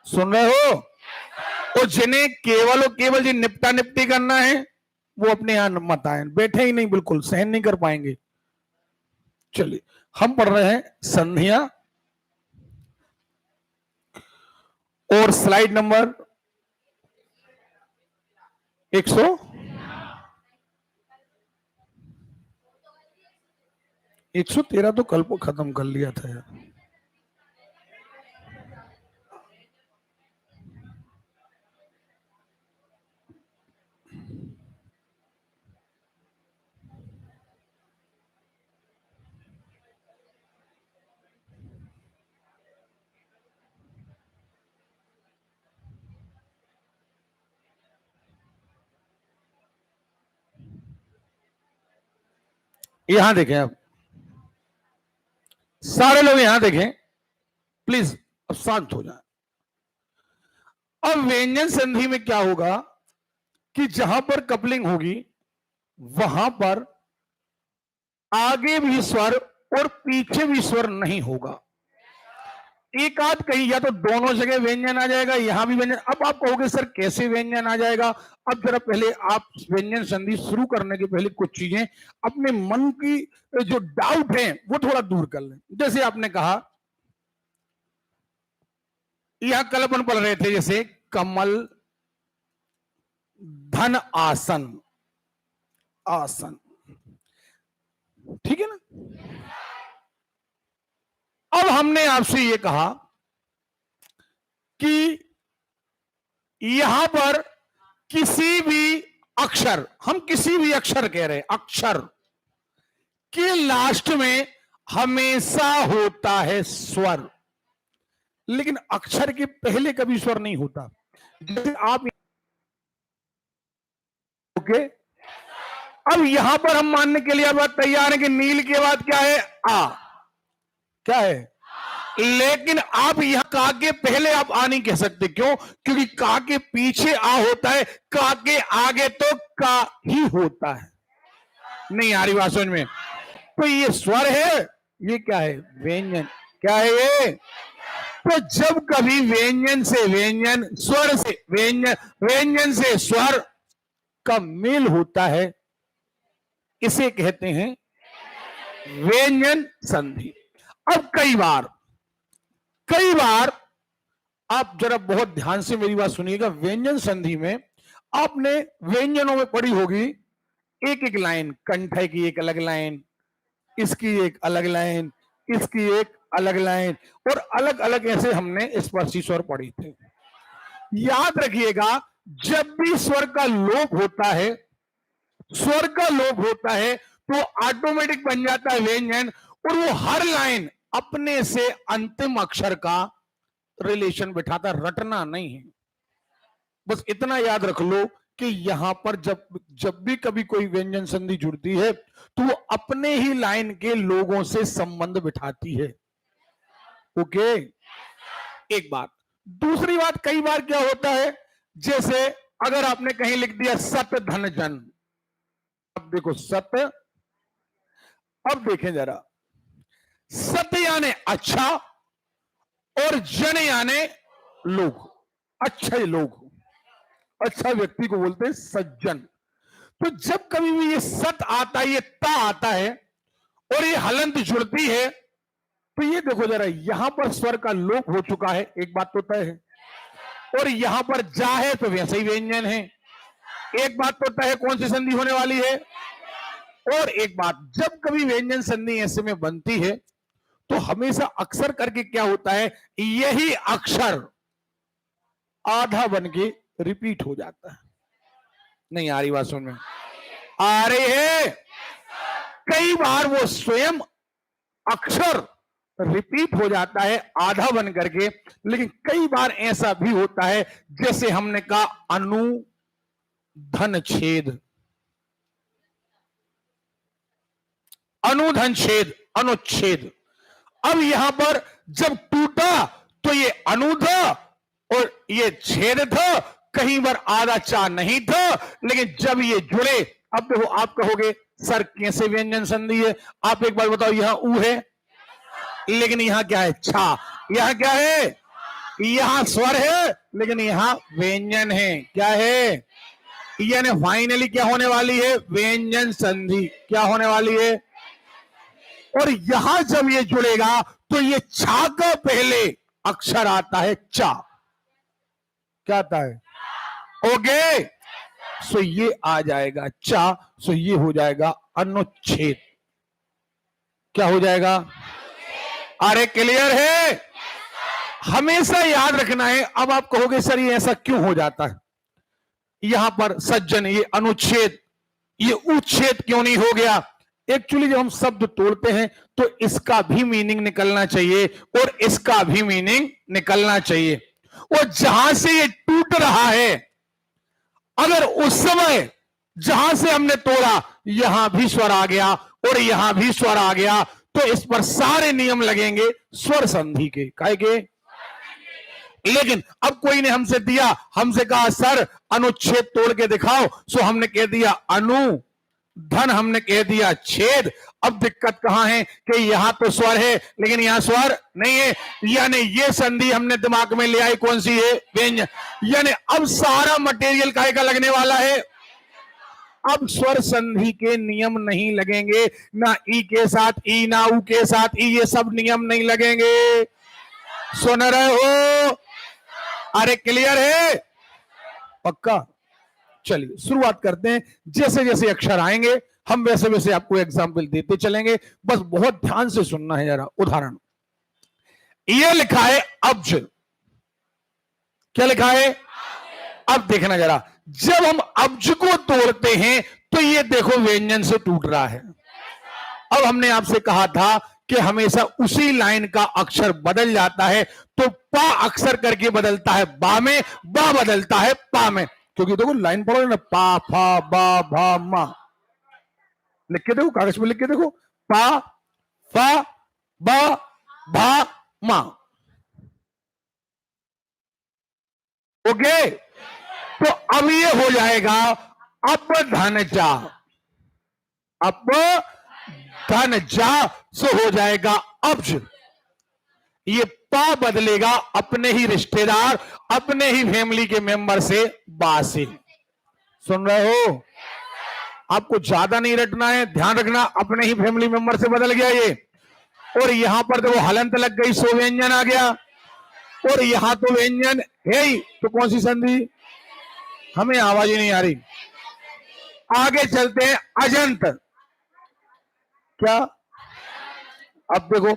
सुन रहे हो? और जिन्हें केवल और केवल जी निपटा निपटी करना है वो अपने यहां मत आए, बैठे ही नहीं, बिल्कुल सहन नहीं कर पाएंगे। चलिए हम पढ़ रहे हैं संधियां और स्लाइड नंबर 113 तो कल को खत्म कर लिया था यार। यहां देखें, अब सारे लोग यहां देखें प्लीज, अब शांत हो जाए। अब व्यंजन संधि में क्या होगा कि जहां पर कपलिंग होगी वहां पर आगे भी स्वर और पीछे भी स्वर नहीं होगा। एक आध कहीं या तो दोनों जगह व्यंजन आ जाएगा, यहां भी व्यंजन। अब आप कहोगे सर कैसे व्यंजन आ जाएगा? अब जरा पहले आप व्यंजन संधि शुरू करने के पहले कुछ चीजें अपने मन की जो डाउट है वो थोड़ा दूर कर लें। जैसे आपने कहा, यहां कल अपन पढ़ रहे थे जैसे कमल धन आसन, आसन, ठीक है ना? अब हमने आपसे यह कहा कि यहां पर किसी भी अक्षर, हम किसी भी अक्षर कह रहे हैं, अक्षर के लास्ट में हमेशा होता है स्वर, लेकिन अक्षर के पहले कभी स्वर नहीं होता। जैसे आप ओके, अब यहां पर हम मानने के लिए बात तैयार है कि नील के बाद क्या है? आ, क्या है? लेकिन आप यहां का के पहले आप आ नहीं कह सकते। क्यों? क्योंकि का के पीछे आ होता है, का के आगे तो का ही होता है। नहीं आ रही बात समझ में? तो ये स्वर है, ये क्या है? व्यंजन। क्या है ये? तो जब कभी व्यंजन से व्यंजन, स्वर से व्यंजन, व्यंजन से स्वर का मेल होता है, इसे कहते हैं व्यंजन संधि। अब कई बार आप जरा बहुत ध्यान से मेरी बात सुनिएगा। व्यंजन संधि में आपने व्यंजनों में पढ़ी होगी एक एक लाइन, कंठ की एक अलग लाइन, इसकी एक अलग लाइन, इसकी एक अलग लाइन, और अलग अलग ऐसे हमने स्पर्शी स्वर पढ़ी थे। याद रखिएगा, जब भी स्वर का लोप होता है, स्वर का लोप होता है तो ऑटोमेटिक बन जाता है व्यंजन, और वो हर लाइन अपने से अंतिम अक्षर का रिलेशन बिठाता, रटना नहीं है। बस इतना याद रख लो कि यहां पर जब भी कभी कोई व्यंजन संधि जुड़ती है तो वो अपने ही लाइन के लोगों से संबंध बिठाती है। ओके, एक बात। दूसरी बात, कई बार क्या होता है, जैसे अगर आपने कहीं लिख दिया सत धन जन, अब देखो सत्य, अब देखें जरा, सत्य यानी अच्छा और जन यानी लोग, अच्छे लोग, अच्छा व्यक्ति को बोलते हैं सज्जन। तो जब कभी भी ये सत आता है, ये ता आता है और ये हलंत जुड़ती है, तो ये देखो जरा, यहां पर स्वर का लोप हो चुका है, एक बात तो तय है, और यहां पर जा है तो वैसे ही व्यंजन है। एक बात तो तय है, कौन सी संधि होने वाली है? और एक बात, जब कभी व्यंजन संधि ऐसे में बनती है तो हमेशा अक्सर करके क्या होता है, यही अक्षर आधा बन के रिपीट हो जाता है। नहीं आ रही बात सुन में? आ रही है? कई बार वो स्वयं अक्षर रिपीट हो जाता है आधा बन करके, लेकिन कई बार ऐसा भी होता है जैसे हमने कहा अनुधन छेद, अनुधन छेद, अनुच्छेद। अब यहां पर जब टूटा तो ये अनुध और ये छेद था, कहीं पर आधा चा नहीं था, लेकिन जब ये जुड़े, अब देखो आप कहोगे सर कैसे व्यंजन संधि है? आप एक बार बताओ, यहां ऊ है लेकिन यहां क्या है? छा। यहां क्या है? यहां स्वर है लेकिन यहां व्यंजन है। क्या है? यानी फाइनली क्या होने वाली है? व्यंजन संधि। क्या होने वाली है? और यहां जब ये जुड़ेगा तो ये छा का पहले अक्षर आता है चा। क्या आता है? ओके, सो ये आ जाएगा चा। सो ये हो जाएगा अनुच्छेद। क्या हो जाएगा? अरे क्लियर है? हमेशा याद रखना है। अब आप कहोगे सर ये ऐसा क्यों हो जाता है? यहां पर सज्जन ये अनुच्छेद, ये उच्छेद क्यों नहीं हो गया? एक्चुअली जब हम शब्द तोड़ते हैं तो इसका भी मीनिंग निकलना चाहिए और इसका भी मीनिंग निकलना चाहिए। और जहां से ये टूट रहा है, अगर उस समय जहां से हमने तोड़ा यहां भी स्वर आ गया और यहां भी स्वर आ गया तो इस पर सारे नियम लगेंगे स्वर संधि के। काहे के? लेकिन अब कोई ने हमसे दिया, हमसे कहा सर अनुच्छेद तोड़ के दिखाओ। सो हमने कह दिया अनु, धन हमने कह दिया छेद। अब दिक्कत कहां है कि यहां तो स्वर है लेकिन यहां स्वर नहीं है। यानी ये संधि हमने दिमाग में ले आई, कौन सी है? व्यंजन। यानी अब सारा मटेरियल काहे का लगने वाला है? अब स्वर संधि के नियम नहीं लगेंगे, ना ई के साथ ई, ना ऊ के साथ ई, ये सब नियम नहीं लगेंगे। सुन रहे हो? अरे क्लियर है? पक्का? चलिए शुरुआत करते हैं। जैसे जैसे अक्षर आएंगे हम वैसे वैसे आपको एग्जाम्पल देते चलेंगे। बस बहुत ध्यान से सुनना है जरा। उदाहरण, ये लिखा है अब्ज। क्या लिखा है? अब देखना जरा, जब हम अब्ज को तोड़ते हैं तो ये देखो व्यंजन से टूट रहा है। अब हमने आपसे कहा था कि हमेशा उसी लाइन का अक्षर बदल जाता है। तो पा अक्षर करके बदलता है बा में, बा बदलता है पा में। क्योंकि देखो लाइन पढ़ो ना, पा फा बा भा मा। लिख के देखो, कागज में लिख के देखो, पा फा बा भा मा। ओके, तो अब ये हो जाएगा अप धन जा। अप धन जा से हो जाएगा अब्ज। ये पा बदलेगा अपने ही रिश्तेदार, अपने ही फैमिली के मेंबर से बा से। सुन रहे हो? आपको ज्यादा नहीं रटना है, ध्यान रखना। अपने ही फैमिली मेंबर से बदल गया ये। और यहां पर देखो हलंत लग गई, सो व्यंजन आ गया। और यहां तो व्यंजन है ही, तो कौन सी संधि? हमें आवाज ही नहीं आ रही। आगे चलते हैं, अजंत। क्या? अब देखो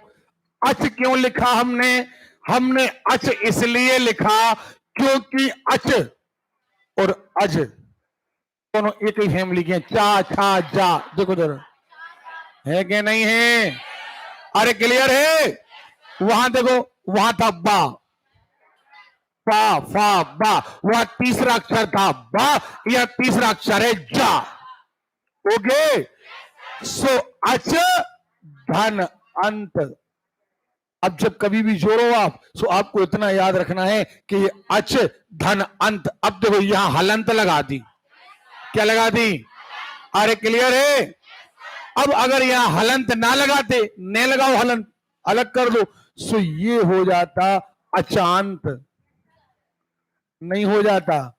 अच क्यों लिखा हमने? हमने अच इसलिए लिखा क्योंकि अच और अज दोनों एक ही फैमिली के। चा छा जा, देखो जरा है कि नहीं है? अरे क्लियर है? वहां देखो, वहां था बा, पा फा बा, वहां तीसरा अक्षर था बा, यह तीसरा अक्षर है जा। ओके, सो अच धन अंत। अब जब कभी भी जोड़ो आप, सो आपको इतना याद रखना है कि ये अच धन अंत। अब देखो यहां हलंत लगा दी। क्या लगा दी? अरे क्लियर है? अब अगर यहां हलंत ना लगाते, न लगाओ हलंत, अलग कर दो, सो ये हो जाता अचांत। नहीं हो जाता?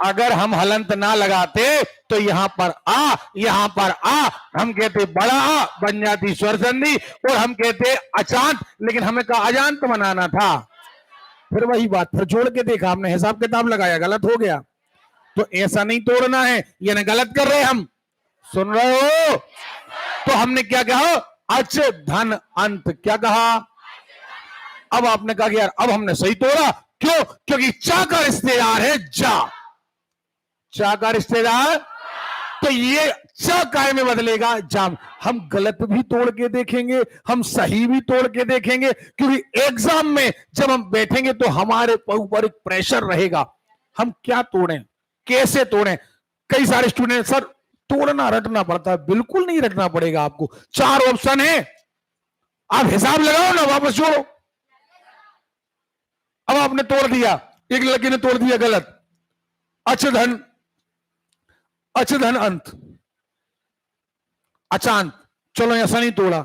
अगर हम हलंत ना लगाते तो यहां पर आ, यहां पर आ, हम कहते बड़ा आ, बन जाती स्वर संधि। और हम कहते अचांत, लेकिन हमें कहा अजांत बनाना था। फिर वही बात, फिर जोड़ के देखा हमने, हिसाब किताब लगाया, गलत हो गया। तो ऐसा नहीं तोड़ना है, ये ना गलत कर रहे हम। सुन रहे हो? तो हमने क्या कहा? अच धन अंत। क्या कहा? अब आपने कहा कि यार अब हमने सही तोड़ा। क्यों? क्योंकि चा का रिश्तेदार है जा। चा का रिश्तेदार, तो ये चा काय में बदलेगा जाम। हम गलत भी तोड़ के देखेंगे, हम सही भी तोड़ के देखेंगे, क्योंकि एग्जाम में जब हम बैठेंगे तो हमारे ऊपर एक प्रेशर रहेगा। हम क्या तोड़ें, कैसे तोड़ें? कई सारे स्टूडेंट सर तोड़ना रटना पड़ता है। बिल्कुल नहीं रटना पड़ेगा आपको। 4 ऑप्शन है, आप हिसाब लगाओ ना, वापस जोड़ो। अब आपने तोड़ दिया, एक लड़के ने तोड़ दिया गलत, अचधन, अचधन अंत, अचांत। चलो ऐसा नहीं तोड़ा,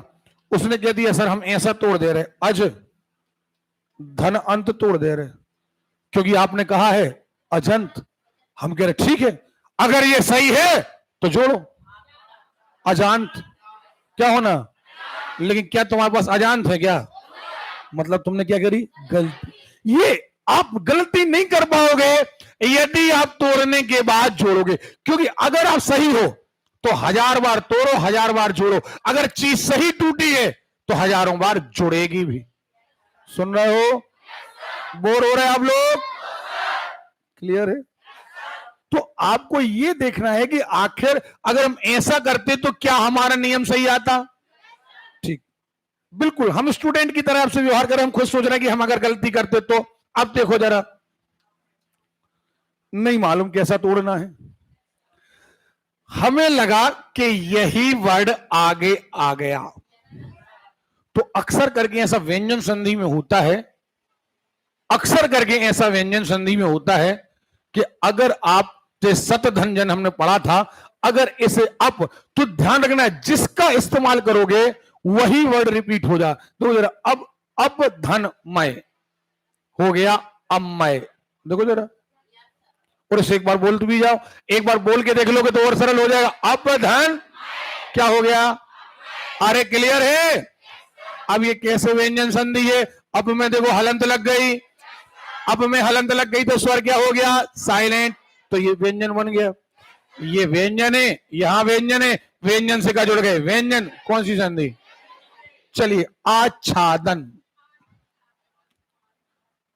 उसने कह दिया सर हम ऐसा तोड़ दे रहे, अज धन अंत तोड़ दे रहे, क्योंकि आपने कहा है अजंत। हम कह रहे ठीक है, अगर ये सही है तो जोड़ो अजांत, क्या होना। लेकिन क्या तुम्हारे पास अजांत है क्या? मतलब तुमने क्या करी? गलती। ये आप गलती नहीं कर पाओगे यदि आप तोड़ने के बाद जोड़ोगे, क्योंकि अगर आप सही हो तो 1000 बार तोड़ो, 1000 बार जोड़ो। अगर चीज सही टूटी है तो हजारों बार जुड़ेगी भी। सुन रहे हो? बोर हो रहे हैं आप लोग? क्लियर है? तो आपको ये देखना है कि आखिर अगर हम ऐसा करते तो क्या हमारा नियम सही आता? ठीक, बिल्कुल हम स्टूडेंट की तरह आपसे व्यवहार करें, हम खुद सोच रहे हैं कि हम अगर गलती करते तो। अब देखो जरा, नहीं मालूम कैसा तोड़ना है, हमें लगा कि यही वर्ड आगे आ गया। तो अक्सर करके ऐसा व्यंजन संधि में होता है, अक्सर करके ऐसा व्यंजन संधि में होता है कि अगर आप सत धन जन हमने पढ़ा था, अगर इसे अप, तो ध्यान रखना है जिसका इस्तेमाल करोगे वही वर्ड रिपीट हो जा। देखो जरा, अब धन मय हो गया अमय। देखो जरा, और इसे एक बार बोल भी जाओ, एक बार बोल के देख लोगे तो और सरल हो जाएगा। अब धन क्या हो गया? अरे क्लियर है? अब ये कैसे व्यंजन संधि है? अब में देखो हलंत लग गई, अब में हलंत लग गई तो स्वर क्या हो गया? साइलेंट। तो ये व्यंजन बन गया, ये व्यंजन है, यहां व्यंजन है, व्यंजन से क्या जुड़ गए? व्यंजन। कौन सी संधि? चलिए, आच्छादन।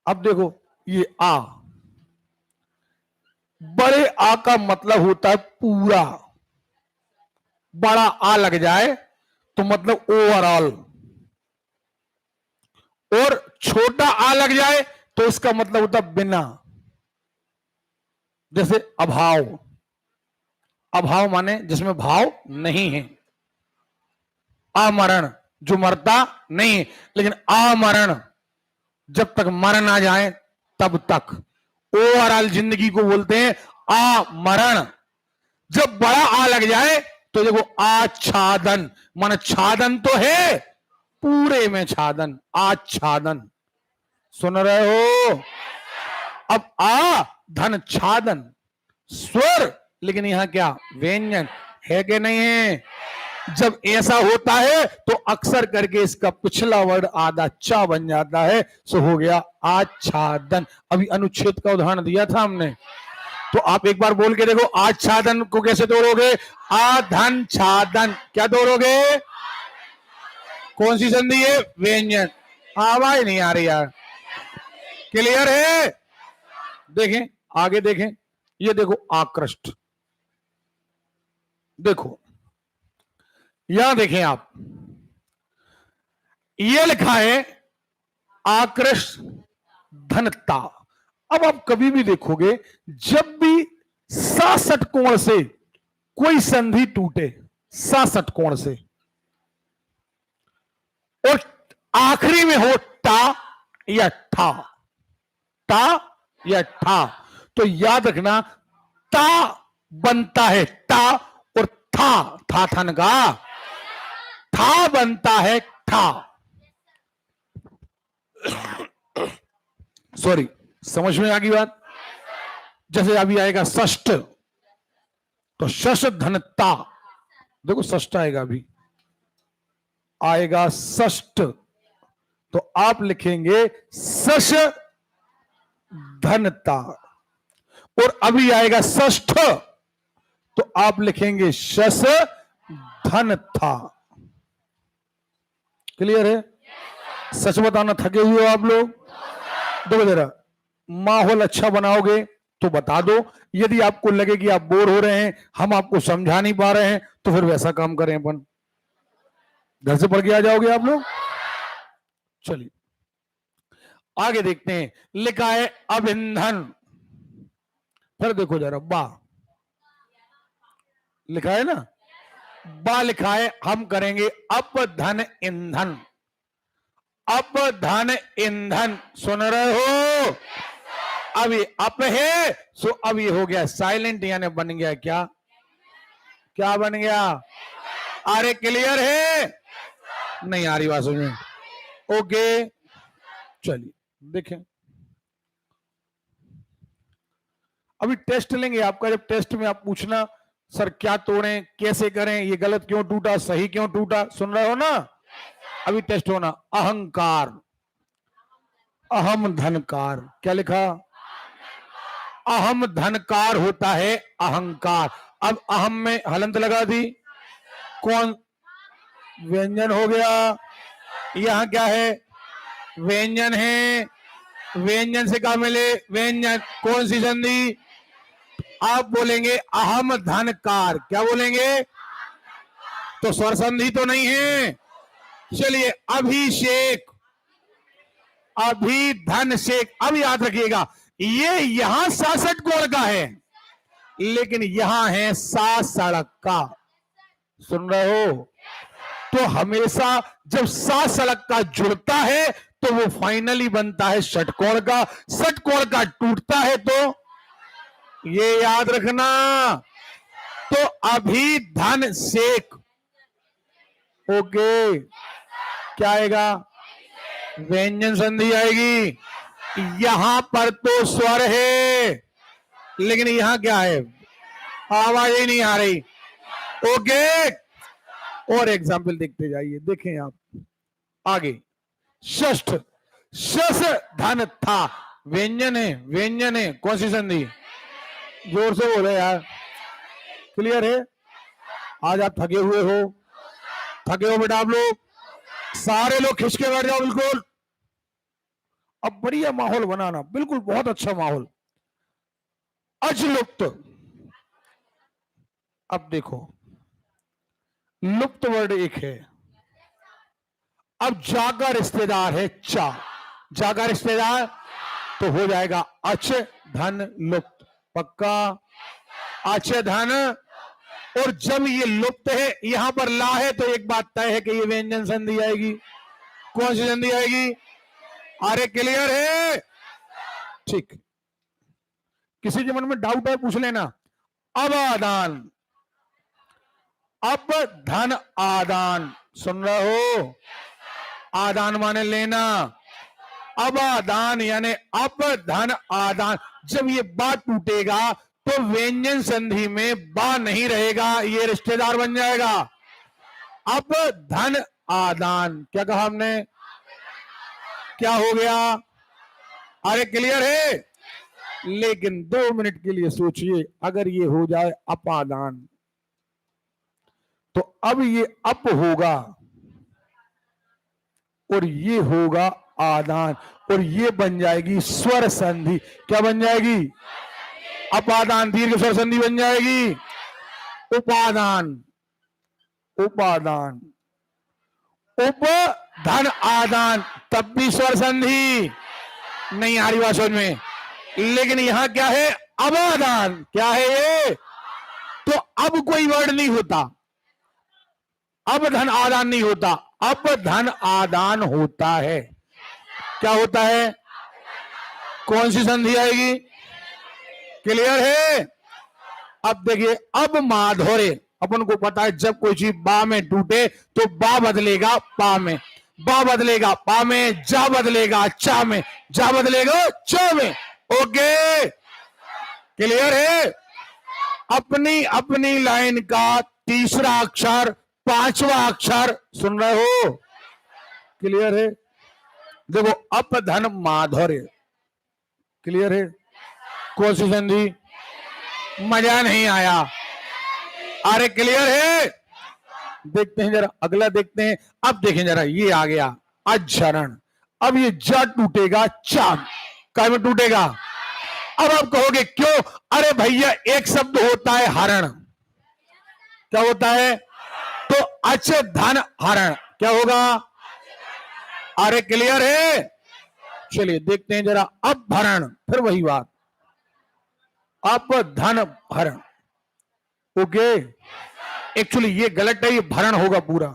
अब देखो ये आ, बड़े आ का मतलब होता है पूरा, बड़ा आ लग जाए तो मतलब ओवरऑल, और छोटा आ लग जाए तो इसका मतलब होता है बिना। जैसे अभाव, अभाव माने जिसमें भाव नहीं है। अमरण, जो मरता नहीं है, लेकिन अमरण जब तक मर ना जाए तब तक। ओवरऑल जिंदगी को बोलते हैं अमरण। जब बड़ा आ लग जाए तो देखो आच्छादन, मन छादन तो है, पूरे में छादन, आच्छादन। सुन रहे हो? अब आ धन छादन स्वर, लेकिन यहां क्या? व्यंजन है कि नहीं है? जब ऐसा होता है तो अक्सर करके इसका पिछला वर्ड आधा चा बन जाता है, सो हो गया आच्छादन। अभी अनुच्छेद का उदाहरण दिया था हमने, तो आप एक बार बोल के देखो, आच्छादन को कैसे तोड़ोगे? आधन छादन। क्या तोड़ोगे? कौन सी संधि है? व्यंजन। आवाज नहीं आ रही यार, क्लियर है? देखें आगे, देखें ये देखो आकृष्ट, देखो यहां देखें आप, ये लिखा है आकृष्ट धनता। अब आप कभी भी देखोगे जब भी 66 कोण से कोई संधि टूटे, 66 कोण से, और आखिरी में हो टा या ठा, टा या ठा, तो याद रखना ता बनता है टा, और था था थन का था बनता है ठा। सॉरी, समझ में आ गई बात? जैसे अभी आएगा षष्ठ, तो शश धनता, देखो षष्ठ आएगा, अभी आएगा षष्ठ, तो आप लिखेंगे शश धनता। और अभी आएगा षष्ठ, तो आप लिखेंगे शश धन था। क्लियर है? सच बताना, थके हुए हो आप लोग? देखो जरा, माहौल अच्छा बनाओगे तो बता दो, यदि आपको लगे कि आप बोर हो रहे हैं, हम आपको समझा नहीं पा रहे हैं, तो फिर वैसा काम करें अपन, घर से पढ़ के आ जाओगे आप लोग। चलिए आगे देखते हैं, लिखा है अभिंधन। फिर देखो जरा, बा लिखा है ना, बा लिखा है, हम करेंगे अपधन ईंधन, अपधन ईंधन। सुन रहे हो? अभी अप है, सो अब ये हो गया साइलेंट, यानी बन गया क्या? क्या बन गया? अरे क्लियर है? नहीं आ रही बात समझ में? ओके, चलिए देखें, अभी टेस्ट लेंगे आपका। जब टेस्ट में आप पूछना सर क्या तोड़ें, कैसे करें, ये गलत क्यों टूटा, सही क्यों टूटा, सुन रहे हो ना? अभी टेस्ट होना। अहंकार, अहम धनकार, क्या लिखा? अहम धनकार होता है अहंकार। अब अहम में हलंत लगा दी, कौन? व्यंजन हो गया। यहां क्या है? व्यंजन है। व्यंजन से क्या मिले? व्यंजन। कौन सी संधि? आप बोलेंगे अहम धनकार, क्या बोलेंगे? तो स्वर संधि तो नहीं है। चलिए, अभिषेक, अभी धन शेख। अब याद रखिएगा, ये यहां 66 कोण का है, लेकिन यहां है 7 सड़क का। सुन रहे हो? तो हमेशा जब 7 सड़क का जुड़ता है तो वो फाइनली बनता है षटकोण का। षटकोण का टूटता है तो ये याद रखना। तो अभी धन शेख। ओके, क्या आएगा? व्यंजन संधि आएगी। यहां पर तो स्वर है, लेकिन यहां क्या है? आवाज ही नहीं आ रही। ओके, और एग्जाम्पल देखते जाइए। देखें आप आगे, षष्ठ, शस धन था। व्यंजन है, व्यंजन है। कौन सी संधि? जोर से बोले यार, क्लियर है? आज आप थके हुए हो, थके हो बेटा आप लोग, सारे लोग खिंच के बैठ जाओ बिल्कुल। अब बढ़िया माहौल बनाना, बिल्कुल बहुत अच्छा माहौल। अजलुप्त, अब देखो लुप्त वर्ड एक है। अब जागा रिश्तेदार है चा, जागा रिश्तेदार तो हो जाएगा अच धन लुप्त। पक्का? अच धन। और जब ये लुप्त है, यहां पर ला है, तो एक बात तय है कि ये व्यंजन संधि आएगी। कौन सी संधि आएगी? अरे क्लियर है? ठीक। किसी के मन में डाउट है पूछ लेना। अब आदान, अब धन आदान, सुन रहे हो? आदान माने लेना। अब आदान यानी अब धन आदान। जब ये बा टूटेगा तो व्यंजन संधि में बा नहीं रहेगा, ये रिश्तेदार बन जाएगा। अब धन आदान, क्या कहा हमने? क्या हो गया? अरे क्लियर है? लेकिन 2 मिनट के लिए सोचिए, अगर ये हो जाए अपादान, तो अब ये अप होगा और ये होगा आदान, और ये बन जाएगी स्वर संधि। क्या बन जाएगी? अपादान, दीर्घ स्वर संधि बन जाएगी। उपादान, उपादान, उप धन आदान, तब भी स्वर संधि नहीं आ रही बात समझ में। लेकिन यहां क्या है? अबादान। क्या है ये? तो अब कोई वर्ड नहीं होता, अब धन आदान नहीं होता, अब धन आदान होता है। क्या होता है? कौन सी संधि आएगी? क्लियर है? अब देखिए, अब माधुर्य, अपन को पता है जब कोई चीज बा में टूटे तो बा बदलेगा पा में, बा बदलेगा पा में, जा बदलेगा चा में, जा बदलेगा च में। ओके, क्लियर है? अपनी अपनी लाइन का तीसरा अक्षर, पांचवा अक्षर, सुन रहे हो? क्लियर है? देखो, अप धन माधुर्य, क्लियर है? कौन सी संधि? मजा नहीं आया। अरे क्लियर है? देखते हैं जरा, अगला देखते हैं। अब देखें जरा, ये आ गया अज्झरण। अब ये ज टूटेगा चा, काय में टूटेगा? अब आप कहोगे क्यों? अरे भैया, एक शब्द होता है हरण। क्या होता है? तो अच धन हरण, क्या होगा? अरे क्लियर है? चलिए देखते हैं जरा, अब भरण, फिर वही बात, अब धन भरण। ओके, एक्चुअली ये गलत है, ये भरण होगा पूरा,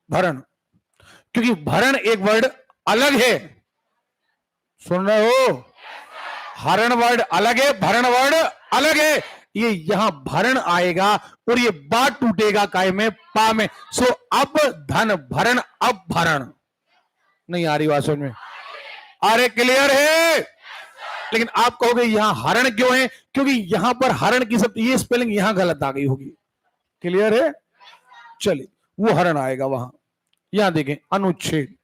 भरण, क्योंकि भरण एक वर्ड अलग है। सुन रहे हो? हरण वर्ड अलग है, भरण वर्ड अलग है। ये यहां भरण आएगा और ये बा टूटेगा काय में? पा में। सो अब धन भरण, अब भरण। नहीं आ रही बात समझ में? अरे क्लियर है? लेकिन आप कहोगे यहां हरण क्यों है? क्योंकि यहां पर हरण की सब ये स्पेलिंग यहां गलत आ गई होगी। क्लियर है? चलिए वो हरण आएगा वहां। यहां देखें अनुच्छेद,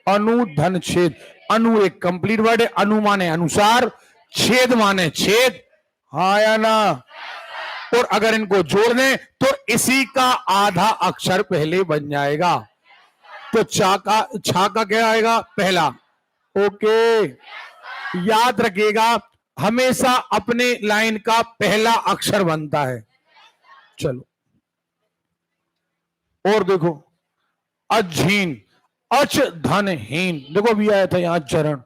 अनुधन छेद। अनु एक कंप्लीट वर्ड है, अनु माने अनुसार, छेद माने छेद। हाँ या ना? और अगर इनको जोड़ दें तो इसी का आधा अक्षर पहले बन जाएगा। तो छा का क्या आएगा? पहला। ओके, याद रखिएगा हमेशा अपने लाइन का पहला अक्षर बनता है। चलो और देखो अझीन, अच धन हीन। देखो अभी आया था यहां चरण।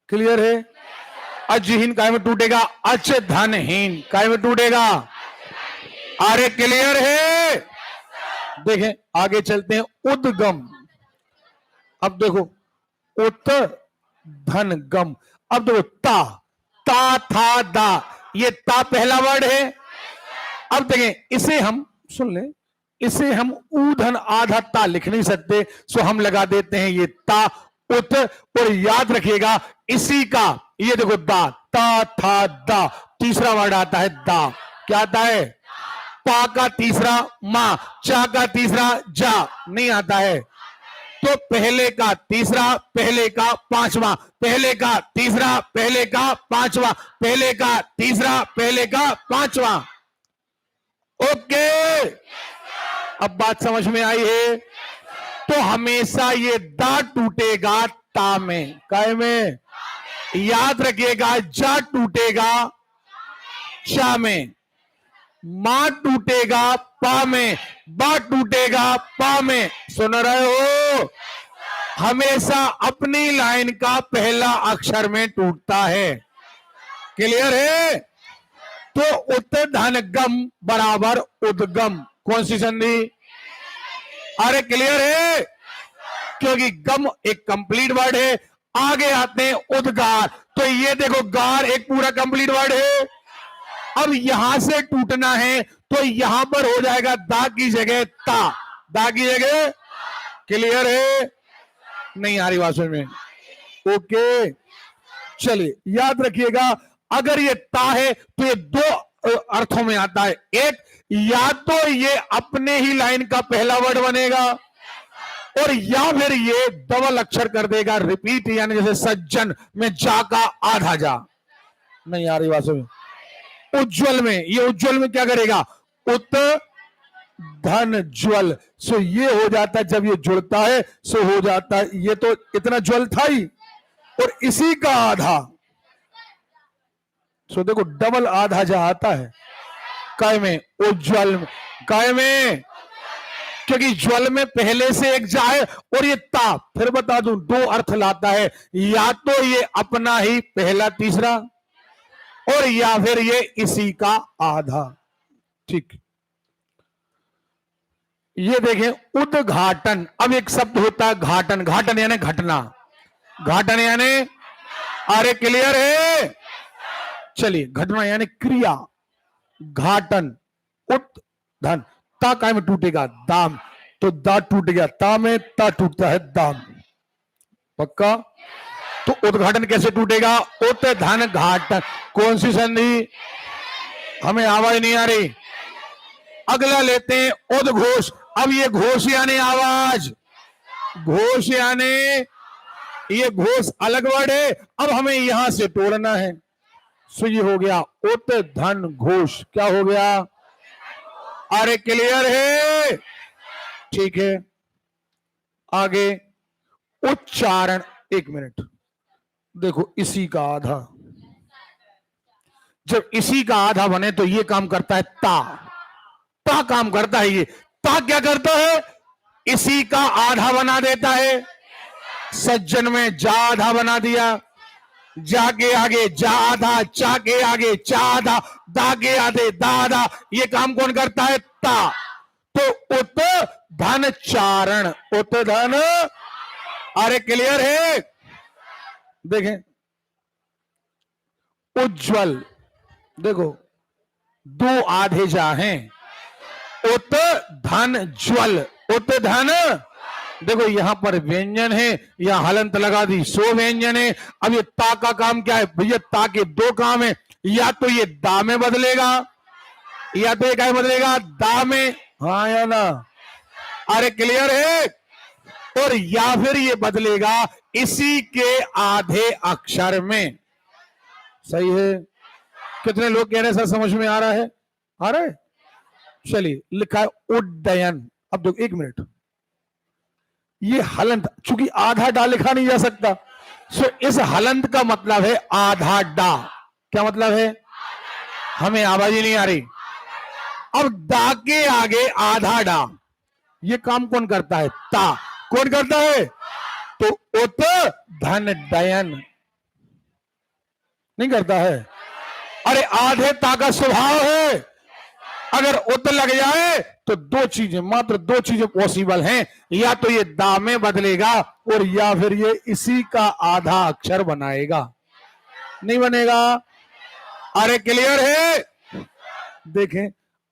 क्लियर है? अजहीन काय में टूटेगा? अच धन हीन काय में टूटेगा? अरे क्लियर है? देखें आगे चलते हैं। उद्गम, अब देखो उत धन गम। अब देखो ता, ता था दा, ये ता पहला वर्ड है। अब देखें इसे हम सुन लें, इसे हम ऊधन आधा ता लिख नहीं सकते, सो हम लगा देते हैं ये ता उत। और याद रखिएगा इसी का ये देखो दा, ता था दा, तीसरा वर्ड आता है दा। क्या आता है? पा का तीसरा मा, चा का तीसरा जा नहीं आता है। तो पहले का तीसरा, पहले का पांचवा, पहले का तीसरा, पहले का पांचवा, पहले का तीसरा, पहले का पांचवा। ओके, अब बात समझ में आई है? तो हमेशा ये दा टूटेगा ता में, काय में। याद रखिएगा जा टूटेगा शा में, मा टूटेगा पा में, बा टूटेगा पा में। सुन रहे हो? हमेशा अपनी लाइन का पहला अक्षर में टूटता है। क्लियर है? तो उत धन गम बराबर उद्गम। कौन सी संधि? अरे क्लियर है? क्योंकि गम एक कंप्लीट वर्ड है। आगे आते हैं उद्गार, तो ये देखो गार एक पूरा कंप्लीट वर्ड है। अब यहां से टूटना है तो यहां पर हो जाएगा दा की जगह ता, दा की जगह। क्लियर है? नहीं आ रही बात समझ में? ओके, चलिए याद रखिएगा अगर ये ता है तो ये दो अर्थों में आता है। एक, या तो ये अपने ही लाइन का पहला वर्ड बनेगा, और या फिर ये डबल अक्षर कर देगा रिपीट, यानी जैसे सज्जन में जा का आधा जा। नहीं आ रही बात समझ? उज्ज्वल में, ये उज्ज्वल में क्या करेगा? उत धन ज्वल। सो ये हो जाता है, जब ये जुड़ता है सो हो जाता है, ये तो इतना ज्वल था ही, और इसी का आधा। सो देखो डबल आधा जा आता है काय में? उज्ज्वल में। काय में? क्योंकि ज्वल में पहले से एक जा है, और ये ता फिर बता दूं दो अर्थ लाता है। या तो ये अपना ही पहला तीसरा, और या फिर ये इसी का आधा। ठीक, ये देखें उद्घाटन। अब एक शब्द होता है घाटन, घाटन यानी घटना, घाटन यानी। अरे क्लियर है? चलिए घटना यानी क्रिया, घाटन। उत धन, ता काय में टूटेगा? दाम। तो दा टूट गया ता में, ता टूटता है दाम। पक्का? तो उद्घाटन कैसे टूटेगा? उत धन घाटन। कौन सी संधि? हमें आवाज नहीं आ रही। अगला लेते हैं उद्घोष। अब ये घोष यानी आवाज, घोष यानी, ये घोष अलग वर्ड है। अब हमें यहां से तोड़ना है। सो ये हो गया उत धन घोष। क्या हो गया? अरे क्लियर है? ठीक है, आगे उच्चारण। एक मिनट, देखो इसी का आधा, जब इसी का आधा बने तो ये काम करता है ता, ता काम करता है। ये ता क्या करता है? इसी का आधा बना देता है। सज्जन में जा आधा बना दिया, जा के आगे जा आधा, चा के आगे चा आधा, दा के आधे दा आधा। ये काम कौन करता है? ता। तो उत धन चारण, उत धन। अरे क्लियर है? देखें उज्ज्वल, देखो दो आधे जा हैं। उत धन ज्वल, उत धन। देखो यहां पर व्यंजन है, यहां हलंत लगा दी, सो व्यंजन है। अब ये ता का काम क्या है भैया? ता के दो काम है, या तो ये दा में बदलेगा, या तो ये क्या बदलेगा? दा में, हाँ या ना? अरे क्लियर है? और या फिर ये बदलेगा इसी के आधे अक्षर में। सही है? कितने लोग कह रहे हैं सर समझ में आ रहा है? आ रहा है? चलिए, लिखा है उड्डयन। अब देखो, एक मिनट, ये हलंत, चूंकि आधा डा लिखा नहीं जा सकता, सो इस हलंत का मतलब है आधा डा। क्या मतलब है? हमें आवाज ही नहीं आ रही। अब डा के आगे आधा डा, ये काम कौन करता है? ता। कौन करता है? तो उत धन डयन नहीं करता है। अरे आधे ता का स्वभाव है, अगर उत लग जाए तो दो चीजें, मात्र दो चीजें पॉसिबल हैं, या तो ये दा में बदलेगा और या फिर ये इसी का आधा अक्षर बनाएगा। नहीं बनेगा? अरे क्लियर है? देखें,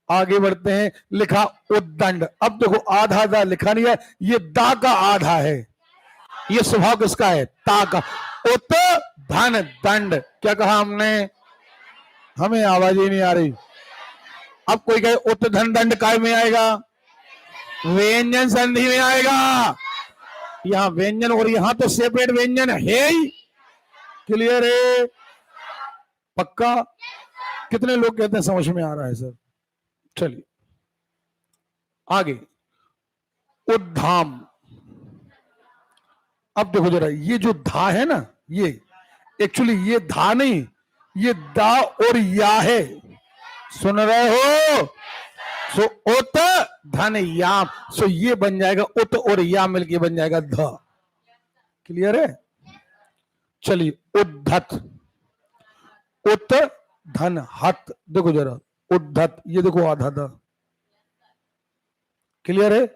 आगे बढ़ते हैं। लिखा उद्दंड। अब देखो, आधा दा लिखा नहीं है, ये दा का आधा है। ये स्वभाव किसका है? ता का। उत धन दंड। क्या कहा हमने? हमें आवाज ही नहीं आ रही। अब कोई कहे उत धन दंड काय में आएगा? व्यंजन संधि में आएगा। यहां व्यंजन और यहां तो सेपरेट व्यंजन है ही। क्लियर है? पक्का? कितने लोग कहते हैं समझ में आ रहा है सर? चलिए आगे, उद्धाम। अब देखो जरा, ये जो धा है ना, ये एक्चुअली ये धा नहीं, ये दा और या है। सुन रहे हो? सो उत धन याम, सो ये बन जाएगा उत और या मिलके बन जाएगा ध। क्लियर है? चलिए, उद्धत। उत धन हत। देखो जरा, उद्धत, ये देखो आधा दा। क्लियर है?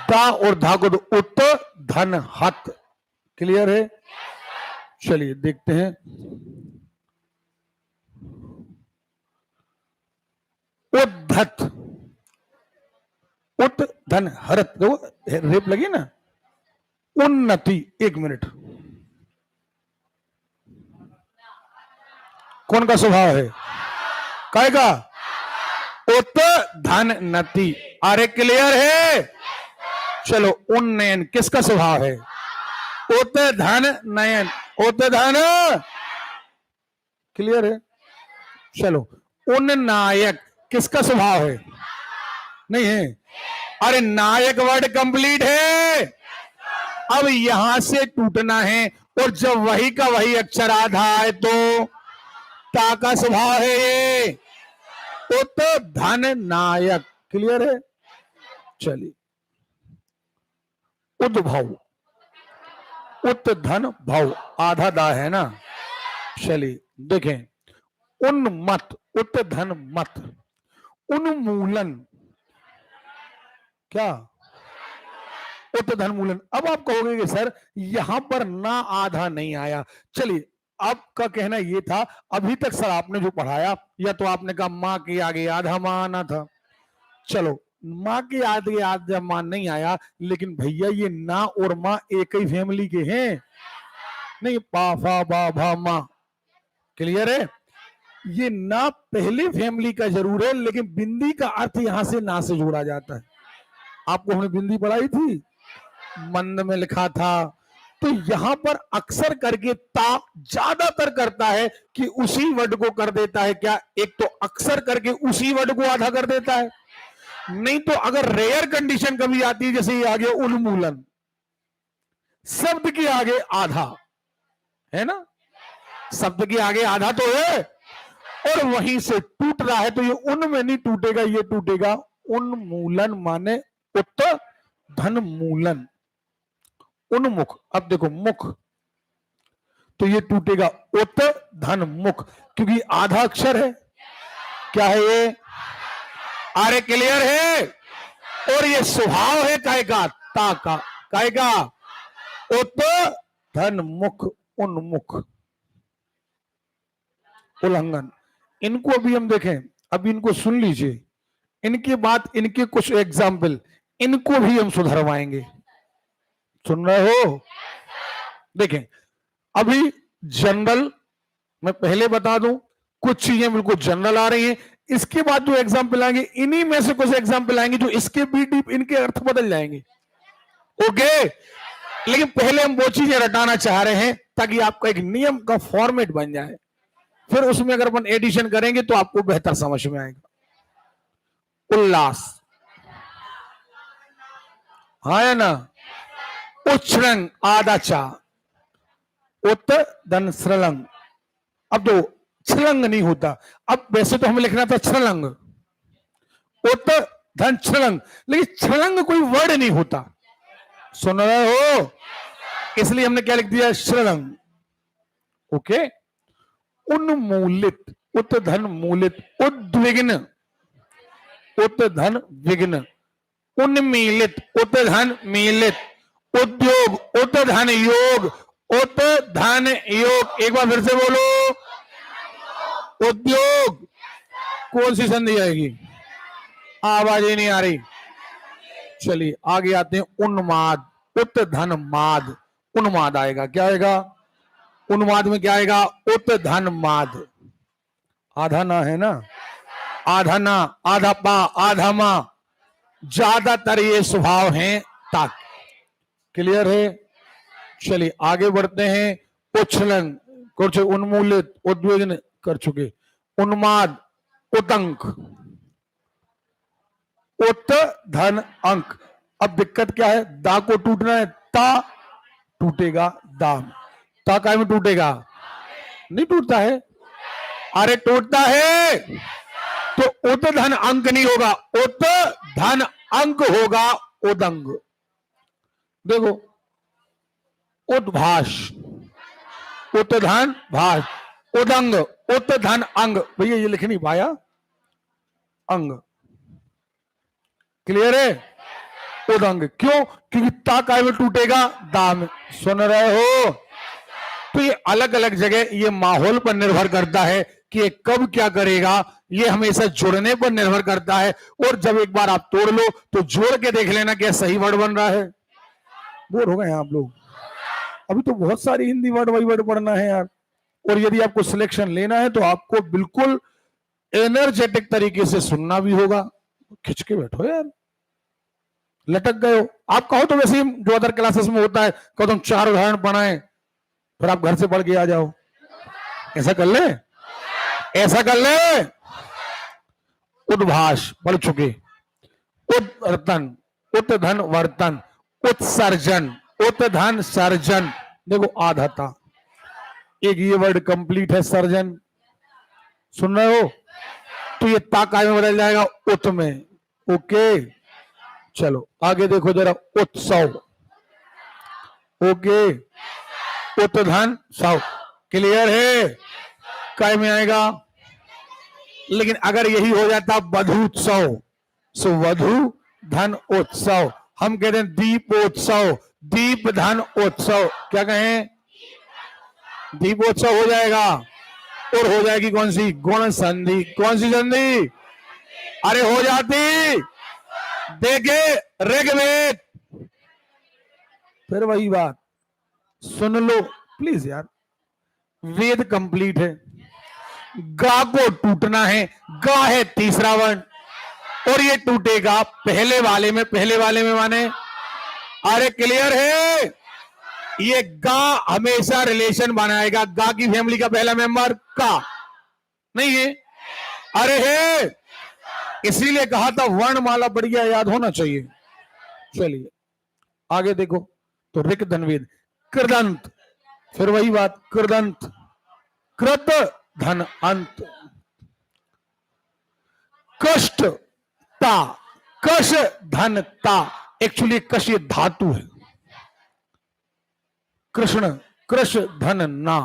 दा और धा को तो उत धन हत। क्लियर है? चलिए देखते हैं, उद्धत। उत धन हरत, देखो रेप लगी ना। उन्नति। एक मिनट, कौन का स्वभाव है? काय का? उत धन नति। अरे क्लियर है? चलो, उन्नयन किसका स्वभाव है? उत धन नयन। उत धन। क्लियर है? चलो, उन्नायक किसका स्वभाव है? नहीं है? अरे नायक वर्ड कंप्लीट है। अब यहां से टूटना है, और जब वही का वही अक्षर आधा है तो ता का स्वभाव है ये। उत धन नायक। क्लियर है? चलिए, उद्भव। उत धन भव, आधा दा है ना। चलिए देखें, उन्मत। उत धन मत। उन्मूलन। क्या? उत धन मूलन। अब आप कहोगे कि सर यहां पर ना आधा नहीं आया। चलिए, आपका कहना ये था, अभी तक सर आपने जो पढ़ाया, या तो आपने कहा मां के आगे आधा मां आना था। चलो, मां के आगे आधा मां नहीं आया, लेकिन भैया ये ना और मां एक ही फैमिली के हैं। नहीं, पा फा बा भा मां। क्लियर है? ये ना पहले फैमिली का जरूर है, लेकिन बिंदी का अर्थ यहां से ना से जोड़ा जाता है। आपको हमने बिंदी पढ़ाई थी, मंद में लिखा था। तो यहां पर अक्सर करके ता ज्यादातर करता है कि उसी वर्ड को कर देता है। क्या? एक तो अक्सर करके उसी वर्ड को आधा कर देता है। नहीं तो अगर रेयर कंडीशन कभी आती है, जैसे ये आगे उन्मूलन, शब्द के आगे आधा है ना, शब्द के आगे आधा तो है, और वहीं से टूट रहा है, तो ये उन में नहीं टूटेगा, ये टूटेगा उन्मूलन, माने उत धन मूलन। उन्मुख। अब देखो, मुख, तो ये टूटेगा उत धन मुख, क्योंकि आधा अक्षर है। क्या है ये? अरे क्लियर है? और ये स्वभाव है काय का? ता का। काय का? उत धन मुख, उन्मुख। उल्लंघन। इनको अभी हम देखें, अभी इनको सुन लीजिए, इनके बाद इनके कुछ एग्जाम्पल, इनको भी हम सुधरवाएंगे। सुन रहे हो? देखें, अभी जनरल मैं पहले बता दूं, कुछ चीजें बिल्कुल जनरल आ रही हैं, इसके बाद जो एग्जाम्पल आएंगे इन्हीं में से कुछ एग्जाम्पल आएंगे जो इसके भी डीप इनके अर्थ बदल जाएंगे। ओके, लेकिन पहले हम वो चीजें रटाना चाह रहे हैं ताकि आपका एक नियम का फॉर्मेट बन जाए, फिर उसमें अगर अपन एडिशन करेंगे तो आपको बेहतर समझ में आएगा। उल्लास, हाँ है ना? उच्छृंग आधा चा, उत धन श्रलंग। अब दो छलंग नहीं होता, अब वैसे तो हमें लिखना था छलंग, उत धन छलंग, लेकिन छलंग कोई वर्ड नहीं होता। सुन रहे हो? इसलिए हमने क्या लिख दिया? श्रलंग। ओके, उन्मूलित, उत धन मूलित, उद्विग्न, उत धन विघ्न, उन्मीलित, उत धन मीलित, उद्योग, उत धन योग, उत धन योग। एक बार फिर से बोलो, उद्योग। कौन सी संधि आएगी? आवाज ही नहीं आ रही। चलिए आगे आते हैं। उन्माद, उत धन माद, उन्माद आएगा। क्या आएगा? उन्माद में क्या आएगा? उत धन माद। आधा ना है ना, आधा ना, आधा पा, आधा मां, ज्यादातर ये स्वभाव हैं ताक। क्लियर है? चलिए आगे बढ़ते हैं। उच्छलन कर चुके, उन्मूलित, उद्विग्न कर चुके, उन्माद, उतंक, उत धन अंक। अब दिक्कत क्या है? दा को टूटना है, ता टूटेगा, दाम। ता काय में टूटेगा? नहीं टूटता है। अरे टूटता है तो उत धन अंक नहीं होगा, उत धन अंक होगा, उदंग। देखो, उद्भाष, उत धन भाष, उदंग, उत धन अंग। भैया ये लिख नहीं पाया, अंग। क्लियर है? उदंग। क्यों? क्योंकि ता काय में टूटेगा? दाम। सुन रहे हो? तो ये अलग अलग जगह, ये माहौल पर निर्भर करता है कि ये कब क्या करेगा। ये हमेशा जुड़ने पर निर्भर करता है, और जब एक बार आप तोड़ लो तो जोड़ के देख लेना क्या सही वर्ड बन रहा है। बोर हो गए आप लोग? अभी तो बहुत सारी हिंदी वर्ड वाई वर्ड पढ़ना है यार। और यदि आपको सिलेक्शन लेना है तो आपको बिल्कुल एनर्जेटिक तरीके से सुनना भी होगा। खिंच के बैठो यार, लटक गए हो। आप कहो तो वैसे ही जो अदर क्लासेस में होता है, कहो तुम 4 उदाहरण पढ़ाएं, फिर आप घर से पढ़ के आ जाओ। ऐसा कर ले, ऐसा कर ले। उद्भाष पढ़ चुके, उद्वर्तन, उत धन वर्तन, उत्सर्जन, उत धन सर्जन। देखो आधा था, एक ये वर्ड कंप्लीट है, सर्जन। सुन रहे हो? तो ये ताका में बदल जाएगा उत में। ओके, चलो आगे देखो जरा। उत्सव, ओके, उत धन सव। क्लियर है? काय में आएगा? लेकिन अगर यही हो जाता वधूत्सव, सो वधु धन उत्सव। हम कहते हैं दीपोत्सव, दीप धन उत्सव। क्या कहें? दीपोत्सव हो जाएगा, और हो जाएगी कौन सी? गुण संधि। कौन सी संधि? अरे हो जाती, देखे ऋग्वेद। फिर वही बात, सुन लो प्लीज यार। वेद कंप्लीट है, गा को टूटना है, गा है तीसरा वर्ण, और ये टूटेगा पहले वाले में। पहले वाले में माने, अरे क्लियर है? ये गा हमेशा रिलेशन बनाएगा। गा की फैमिली का पहला मेंबर का नहीं है, अरे है। इसीलिए कहा था वर्णमाला बढ़िया याद होना चाहिए। चलिए आगे देखो। तो ऋक धनवेद, कृदंत, फिर वही बात, कृदंत, कृत धन अंत, कष्ट ता, कश धन ता। एक्चुअली कश ये धातु है। कृष्ण, कृष धन ना,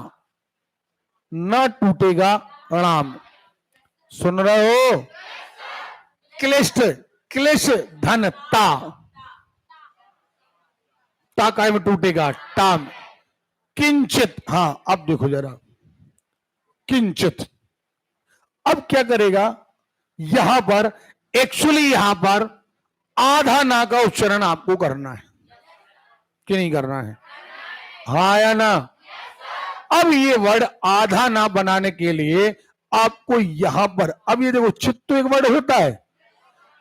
न टूटेगा राम। सुन रहे हो? क्लिष्ट, क्लिश धन ता, ता काय में टूटेगा? टाम। किंचित, हां अब देखो जरा, किंचित। अब क्या करेगा? यहां पर एक्चुअली यहां पर आधा ना का उच्चारण आपको करना है। कि नहीं करना है? हाँ या ना? अब ये वर्ड आधा ना बनाने के लिए आपको यहां पर, अब ये देखो चित्त तो एक वर्ड होता है,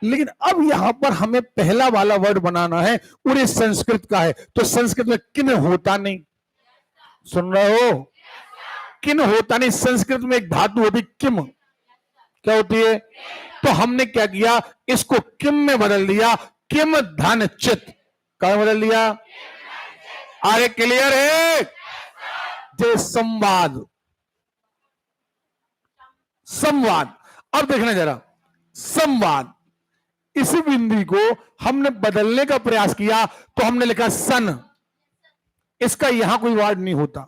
लेकिन अब यहां पर हमें पहला वाला वर्ड बनाना है और ये संस्कृत का है, तो संस्कृत में किन होता नहीं। सुन रहे हो? किन होता नहीं। संस्कृत में एक धातु होती किम, क्या होती है? तो हमने क्या किया, इसको किम में बदल दिया, किम धन चित। क्या बदल दिया? अरे क्लियर है? जय संवाद, संवाद। अब देखना जरा, संवाद, इसी बिंदी को हमने बदलने का प्रयास किया तो हमने लिखा सन। इसका यहां कोई वर्ड नहीं होता,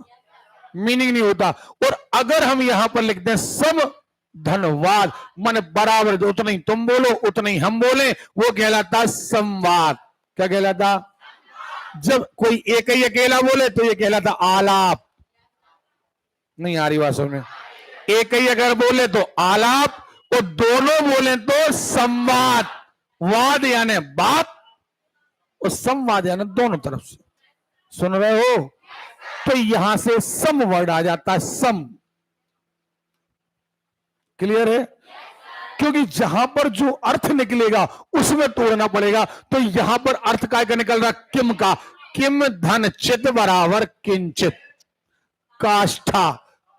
मीनिंग नहीं होता। और अगर हम यहां पर लिखते हैं सम धन्यवाद, मन बराबर, उतना ही तुम बोलो उतना ही हम बोले, वो कहलाता संवाद। क्या कहलाता? जब कोई एक ही अकेला बोले तो ये कहलाता आलाप। नहीं आ रही बात समझ में? एक ही अगर बोले तो आलाप, और दोनों बोले तो संवाद। वाद यानी बात, और संवाद यानी दोनों तरफ से। सुन रहे हो? तो यहां से सम वर्ड आ जाता है, सम। क्लियर है? क्योंकि जहां पर जो अर्थ निकलेगा उसमें तोड़ना पड़ेगा। तो यहां पर अर्थ काय का निकल रहा? किम का। किम धन चित बराबर किंचित। काष्ठा,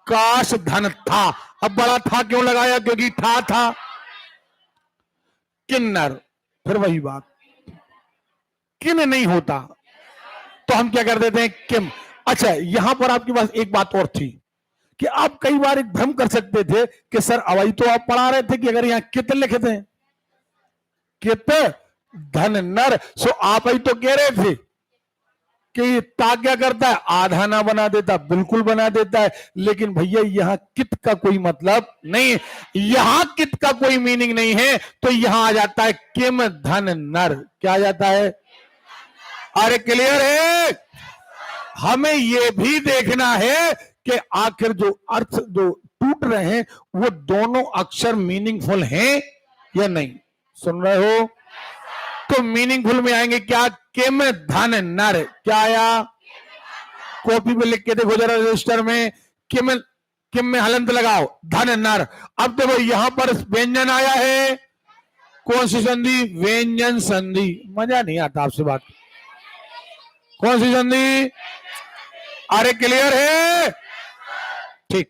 काश धन था। अब बड़ा था क्यों लगाया? क्योंकि था। किन्नर, फिर वही बात, किन नहीं होता तो हम क्या कर देते हैं? किम। अच्छा, यहां पर आपके पास एक बात और थी कि आप कई बार एक भ्रम कर सकते थे कि सर अवई तो आप पढ़ा रहे थे कि अगर यहां कित लिखे थे, कित धन नर, सो आप ही तो कह रहे थे कि ता क्या करता है? आधा ना बना देता, बिल्कुल बना देता है। लेकिन भैया यहां कित का कोई मतलब नहीं, यहां कित का कोई मीनिंग नहीं है। तो यहां आ जाता है किम धन नर। क्या आ जाता है? अरे क्लियर है? हमें यह भी देखना है कि आखिर जो अर्थ जो टूट रहे हैं वो दोनों अक्षर मीनिंगफुल हैं या नहीं। सुन रहे हो? तो मीनिंगफुल में आएंगे क्या? किम धन नर। क्या आया? कॉपी पे लिख के देखो जरा रजिस्टर में, किम, किम में हलंत लगाओ, धन नर। अब देखो यहां पर व्यंजन आया है, कौन सी संधि? व्यंजन संधि। मजा नहीं आता आपसे बात। कौन सी संधि? अरे क्लियर है? ठीक,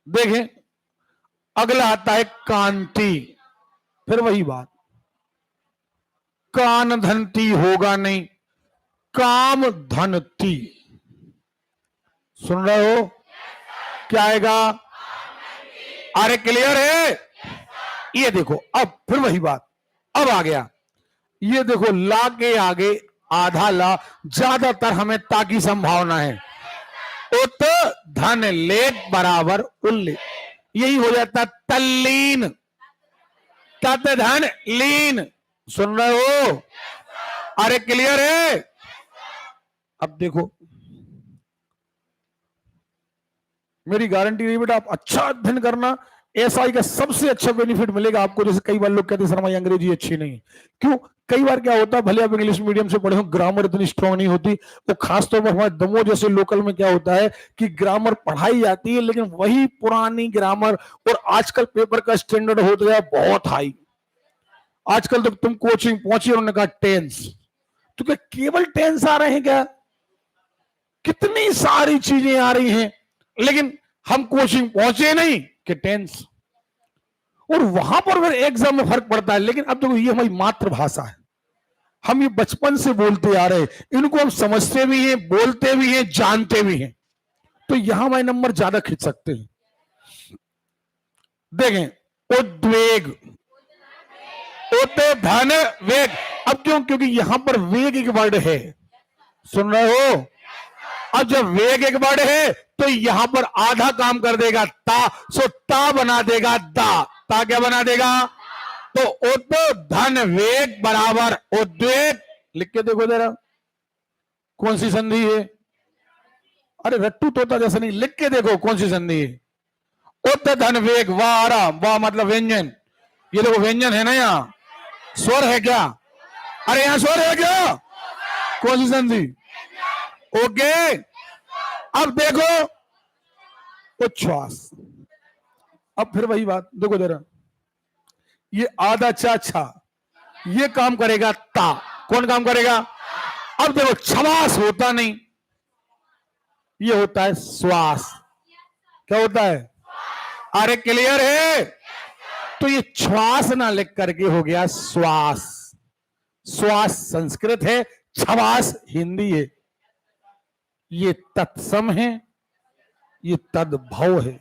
देखें अगला आता है कांति। फिर वही बात, कान धनती होगा नहीं, काम धनती। सुन रहे हो? क्या आएगा? अरे क्लियर है? ये देखो अब फिर वही बात, अब आ गया। ये देखो ला के आगे आधा ला, ज्यादातर हमें ता की संभावना है। उत धन लेट बराबर उल्लेख, यही हो जाता तल्लीन, तत धन लीन। सुन रहे हो? अरे क्लियर है? अब देखो, मेरी गारंटी नहीं बेटा, आप अच्छा अध्ययन करना, एसआई का सबसे अच्छा बेनिफिट मिलेगा आपको। जैसे कई बार लोग कहते हैं सर हमारी अंग्रेजी अच्छी नहीं, क्यों? कई बार क्या होता है, भले आप इंग्लिश मीडियम से पढ़े हो, ग्रामर इतनी स्ट्रांग नहीं होती। और खासतौर पर हमारे दमोह जैसे लोकल में क्या होता है कि ग्रामर पढ़ाई जाती है, लेकिन वही पुरानी ग्रामर। और आजकल पेपर का स्टैंडर्ड हो गया बहुत हाई। आजकल तो तुम कोचिंग पहुंची, उन्होंने कहा टेंस, तो क्या केवल टेंस आ रहे हैं क्या? कितनी सारी चीजें आ रही हैं, लेकिन हम कोचिंग पहुंचे नहीं कि टेंस। और वहां पर फिर एग्जाम में फर्क पड़ता है। लेकिन अब देखो ये हमारी मातृभाषा है, हम ये बचपन से बोलते आ रहे हैं, इनको हम समझते भी हैं, बोलते भी हैं, जानते भी हैं। तो यहां हमारे नंबर ज्यादा खींच सकते हैं। देखें उद्वेग, उत धन वेग। अब क्यों? क्योंकि यहां पर वेग एक वर्ड है। सुन रहे हो? अब जब वेग एक वर्ड है तो यहां पर आधा काम कर देगा ता, सो ता बना देगा दा। ता क्या बना देगा? तो उत धन वेग बराबर उद्वेग। लिख के देखो जरा, कौन सी संधि है? अरे रट्टू तोता जैसा नहीं, लिख के देखो कौन सी संधि है। उत धन वेग, वाह आ रहा, वाह मतलब व्यंजन। ये देखो व्यंजन है ना, यहां स्वर है क्या? अरे यहां स्वर है क्या? कौन सी संधि? ओके, अब देखो उच्छ्वास। अब फिर वही बात देखो जरा, ये आधा चा छा, ये काम करेगा ता, कौन काम करेगा? अब देखो छवास होता नहीं, ये होता है श्वास। क्या होता है? अरे क्लियर है? तो ये श्वास ना लिख करके हो गया श्वास। श्वास संस्कृत है, छवास हिंदी है। ये तत्सम है, ये तद्भव है।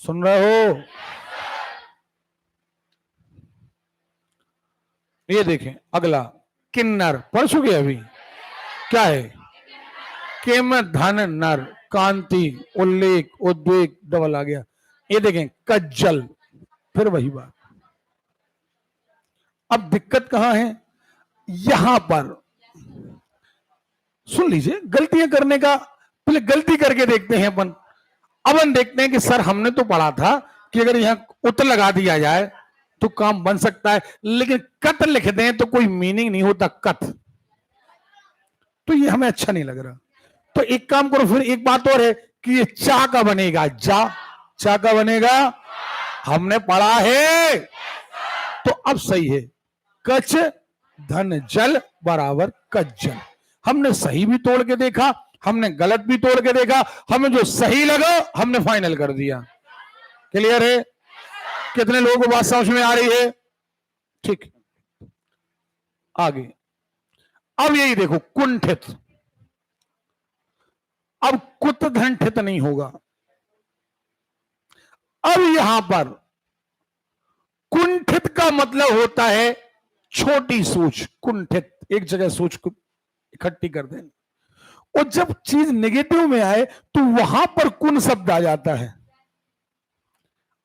सुन रहे हो? ये देखें अगला, किन्नर पढ़ चुके अभी। क्या है? केम धन नर, कांति, उल्लेख, उद्वेग, डबल आ गया। ये देखें कज्जल, फिर वही बात। अब दिक्कत कहां है? यहां पर सुन लीजिए, गलतियां करने का पहले गलती करके देखते हैं अपन। अब हम देखते हैं कि सर हमने तो पढ़ा था कि अगर यहां उत लगा दिया जाए तो काम बन सकता है, लेकिन कत लिख दें तो कोई मीनिंग नहीं होता कत, तो ये हमें अच्छा नहीं लग रहा। तो एक काम करो, फिर एक बात और है कि ये चा का बनेगा जा, चा का बनेगा, हमने पढ़ा है। तो अब सही है, कच धन जल बराबर कज्जल। हमने सही भी तोड़ के देखा, हमने गलत भी तोड़ के देखा, हमें जो सही लगा हमने फाइनल कर दिया। क्लियर है? कितने लोगों को बात समझ में आ रही है? ठीक, आगे। अब यही देखो कुंठित, अब कुत धंठित नहीं होगा। अब यहां पर कुंठित का मतलब होता है छोटी सोच। कुंठित, एक जगह सोच को इकट्ठी कर देना। और जब चीज नेगेटिव में आए तो वहां पर कुन शब्द आ जाता है।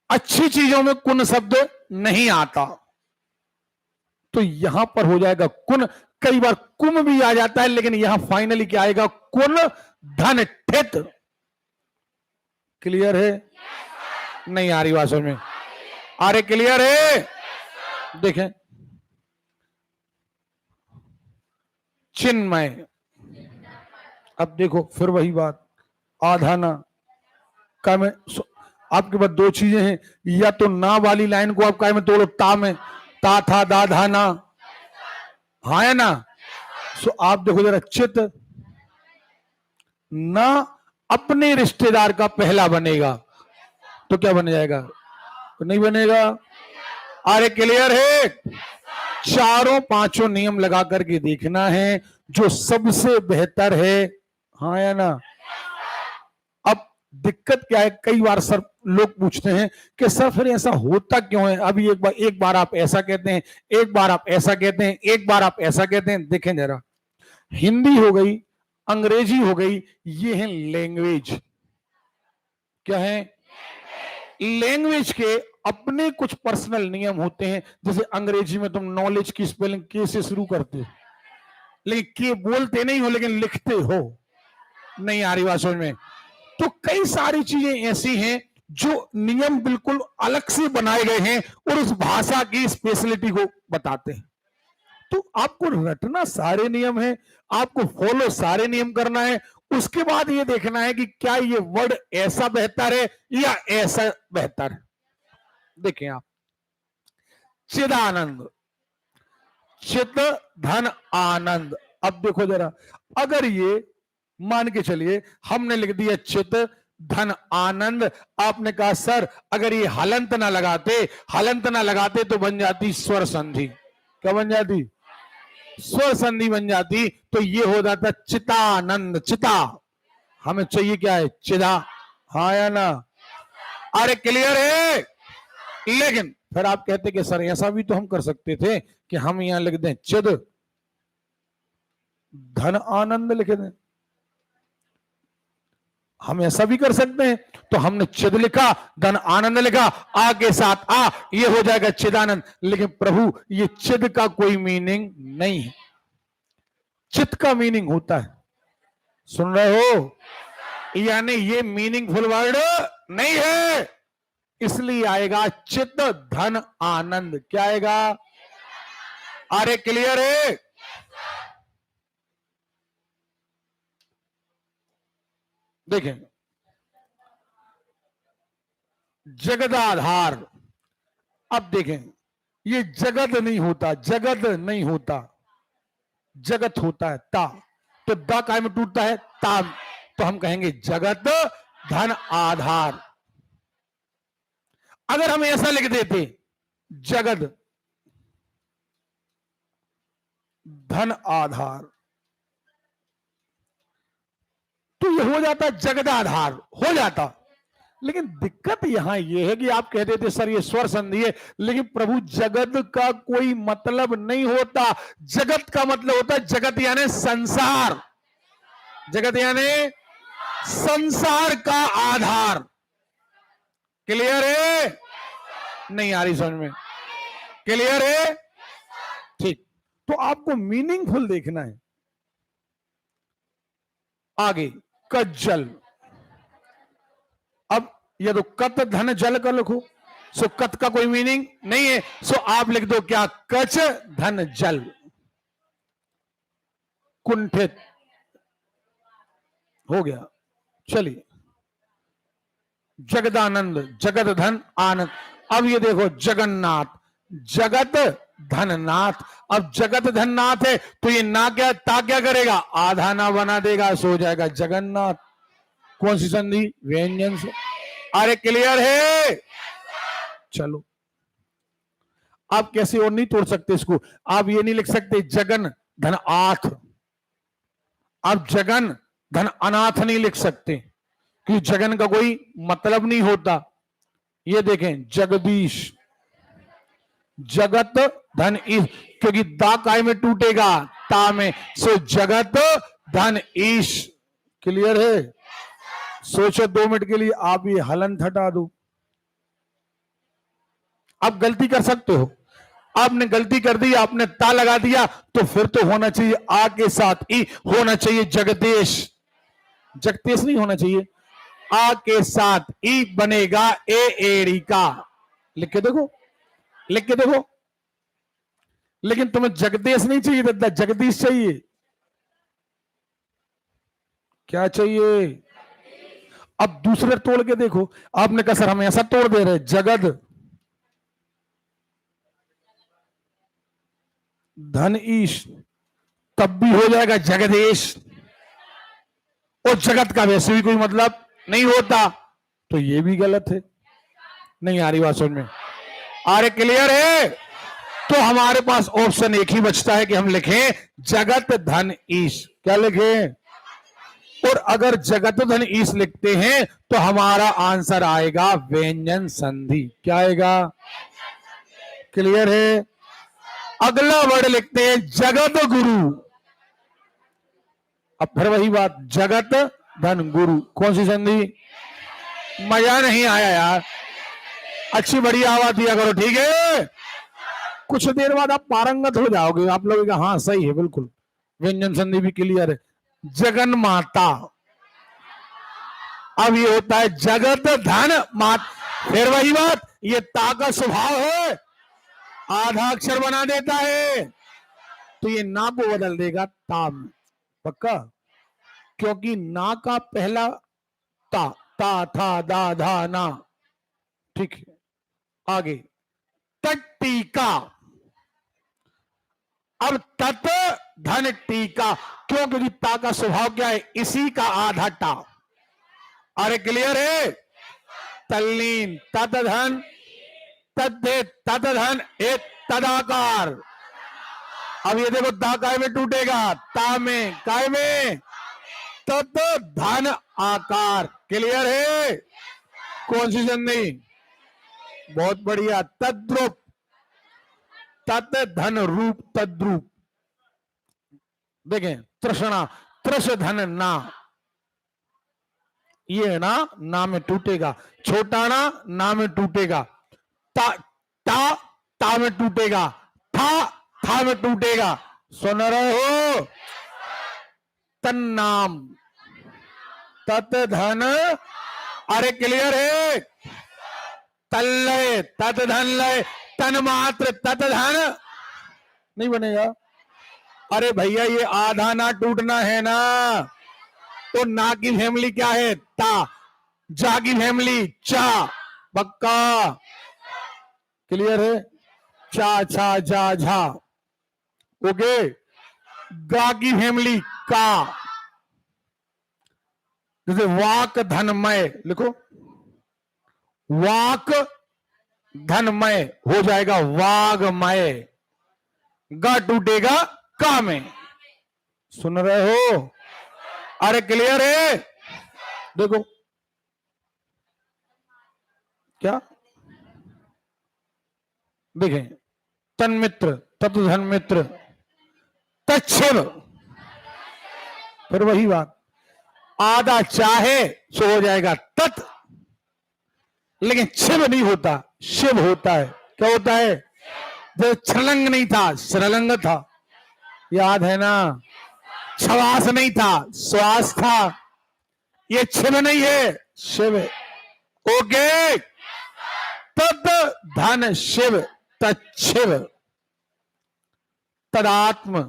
अच्छी चीजों में कुन शब्द नहीं आता, तो यहां पर हो जाएगा कुन। कई बार कुम भी आ जाता है, लेकिन यहां फाइनली क्या आएगा? कुन धन ठित। क्लियर है? नहीं आ रही बात समझ में? अरे क्लियर है? देखें चिन्मय, अब देखो फिर वही बात, आधाना का में आपके पास दो चीजें हैं, या तो ना वाली लाइन को आप काय में तोड़ो, ता में, ता था दा धा ना, हाँ है ना? सो आप देखो जरा, चित ना अपने रिश्तेदार का पहला बनेगा तो क्या बन जाएगा? तो नहीं बनेगा। अरे क्लियर है? चारों पांचों नियम लगा करके देखना है, जो सबसे बेहतर है, हाँ या ना? अब दिक्कत क्या है, कई बार सर लोग पूछते हैं कि सर फिर ऐसा होता क्यों है? अभी एक बार आप ऐसा कहते हैं, एक बार आप ऐसा कहते हैं, एक बार आप ऐसा कहते हैं। देखें जरा, हिंदी हो गई, अंग्रेजी हो गई, ये है लैंग्वेज। क्या है? लैंग्वेज के अपने कुछ पर्सनल नियम होते हैं। जैसे अंग्रेजी में तुम नॉलेज की स्पेलिंग के से शुरू करते हो, लेकिन के बोलते नहीं हो, लेकिन लिखते हो। नहीं आ रही बात समझ में? तो कई सारी चीजें ऐसी हैं जो नियम बिल्कुल अलग से बनाए गए हैं और उस भाषा की स्पेशलिटी को बताते हैं। तो आपको रटना सारे नियम है, आपको फॉलो सारे नियम करना है। उसके बाद ये देखना है कि क्या ये वर्ड ऐसा बेहतर है या ऐसा बेहतर है। देखें आप, चिदानंद, चित धन आनंद। अब देखो जरा, अगर ये मान के चलिए हमने लिख दिया चित धन आनंद, आपने कहा सर अगर ये हलंत ना लगाते तो बन जाती स्वर संधि। क्या बन जाती? स्वर संधि बन जाती, तो ये हो जाता चितानंद। चिता हमें चाहिए क्या है? चिदा, हाँ या ना? अरे क्लियर है? लेकिन फिर आप कहते कि सर ऐसा भी तो हम कर सकते थे कि हम यहां लिख दें चिद धन आनंद लिख दें, हम ऐसा भी कर सकते हैं। तो हमने चिद लिखा, धन आनंद लिखा, आ के साथ आ, ये हो जाएगा चिदानंद। लेकिन प्रभु ये चिद का कोई मीनिंग नहीं है, चित का मीनिंग होता है। सुन रहे हो? यानी ये मीनिंगफुल वर्ड नहीं है, इसलिए आएगा चित धन आनंद। क्या आएगा? अरे क्लियर है? देखें, जगदाधार। अब देखें, ये जगत नहीं होता, जगत नहीं होता, जगत होता है ता। तो दा काय में टूटता है? ता। तो हम कहेंगे जगत धन आधार। अगर हम ऐसा लिख देते जगत धन आधार, तो ये हो जाता जगदाधार, हो जाता। लेकिन दिक्कत यहां यह है कि आप कहते थे सर ये स्वर संधि है, लेकिन प्रभु जगत का कोई मतलब नहीं होता। जगत का मतलब होता है जगत यानी संसार, जगत यानी संसार का आधार। क्लियर है? नहीं आ रही समझ में? क्लियर है? ठीक। तो आपको मीनिंगफुल देखना है। आगे कज्जल। अब ये तो कत धन जल का लिखो, सो कत का कोई मीनिंग नहीं है, सो आप लिख दो क्या? कच धन जल। कुंठित हो गया। चलिए, जगदानंद, जगत धन आनंद। अब ये देखो जगन्नाथ, जगत धननाथ। अब जगत धननाथ है तो ये ना क्या ता क्या करेगा? आधा ना बना देगा, सो जाएगा जगन्नाथ। कौन सी संधि? व्यंजन से। अरे क्लियर है? चलो, आप कैसे और नहीं तोड़ सकते इसको। आप ये नहीं लिख सकते जगन धन आथ, आप जगन धन अनाथ नहीं लिख सकते, क्योंकि जगन का कोई मतलब नहीं होता। ये देखें जगदीश, जगत धन ईश, क्योंकि दा काय में टूटेगा? ता में। सो जगत धन ईश। क्लियर है? सोचो 2 मिनट के लिए, आप ये हलन हटा दो। आप गलती कर सकते हो, आपने गलती कर दी, आपने ता लगा दिया, तो फिर तो होना चाहिए आ के साथ ई, होना चाहिए जगदेश। जगदेश नहीं होना चाहिए, आ के साथ ई बनेगा ए एड़ी का। लिख के देखो, लिख के देखो। लेकिन तुम्हें जगदेश नहीं चाहिए दादा, जगदीश चाहिए। क्या चाहिए? अब दूसरे तोड़ के देखो। आपने कहा सर हम ऐसा तोड़ दे रहे, जगद धन ईश, तब भी हो जाएगा जगदेश। और जगत का वैसे भी कोई मतलब नहीं होता, तो ये भी गलत है। नहीं आ रही बात समझ में? आ रहे? क्लियर है? तो हमारे पास ऑप्शन एक ही बचता है कि हम लिखें जगत धन ईश। क्या लिखें? और अगर जगत धन ईश लिखते हैं तो हमारा आंसर आएगा व्यंजन संधि। क्या आएगा? क्लियर है? अगला वर्ड लिखते हैं जगत गुरु। अब फिर वही बात, जगत धन गुरु। कौन सी संधि? मजा नहीं आया यार, अच्छी बढ़िया आवाज दिया करो, ठीक है? कुछ देर बाद आप पारंगत हो जाओगे, आप लोग हाँ सही है, बिल्कुल व्यंजन संधि भी क्लियर है। जगन माता। अब ये होता है जगत धन मात। फिर वही बात, ये ता का स्वभाव है, आधा अक्षर बना देता है, तो ये ना को बदल देगा ता में। पक्का? क्योंकि ना का पहला ता, ता था दा धा ना। ठीक है, आगे तट टीका। अब तट धन टीका, क्यों? क्योंकि ता का स्वभाव क्या है? इसी का आधा टा। अरे क्लियर है? तल्लीन, तत धन, तत धन एक तदाकार। अब ये देखो दा काय में टूटेगा? ता में। काय में? तत धन आकार। क्लियर है? कौन सी संधि? बहुत बढ़िया, तद्रूप, तत धन रूप, तद्रूप। देखें तृष्णा, तृष धन ना, ये ना में टूटेगा। छोटा ना में टूटेगा। ता ता ता में टूटेगा। था में टूटेगा। सुन रहे हो? तन्नाम, तत धन। अरे क्लियर है? तल्लय, तत धन लय, तन मात्र तत धन नहीं बनेगा। अरे भैया ये आधा ना टूटना है ना, तो ना की फैमिली क्या है? ता। जा की फैमिली चा। पक्का? क्लियर है? चा छा जा झा। ओके। गा की फैमिली का। जैसे वाक धनमय लिखो, वाक धनमय हो जाएगा वागमय। गा टूटेगा का में। सुन रहे हो? अरे क्लियर है? देखो क्या देखें, तन्मित्र तत्व धन मित्र तच्छिव, फिर वही बात, आधा चाहे सो हो जाएगा तत्, लेकिन छिव नहीं होता, शिव होता है। क्या होता है? जो छलंग नहीं था श्रलंग था, याद है ना? छवास नहीं था श्वास था, ये छिव नहीं है शिव। ओके। तद धन शिव तच्छिव, तदात्म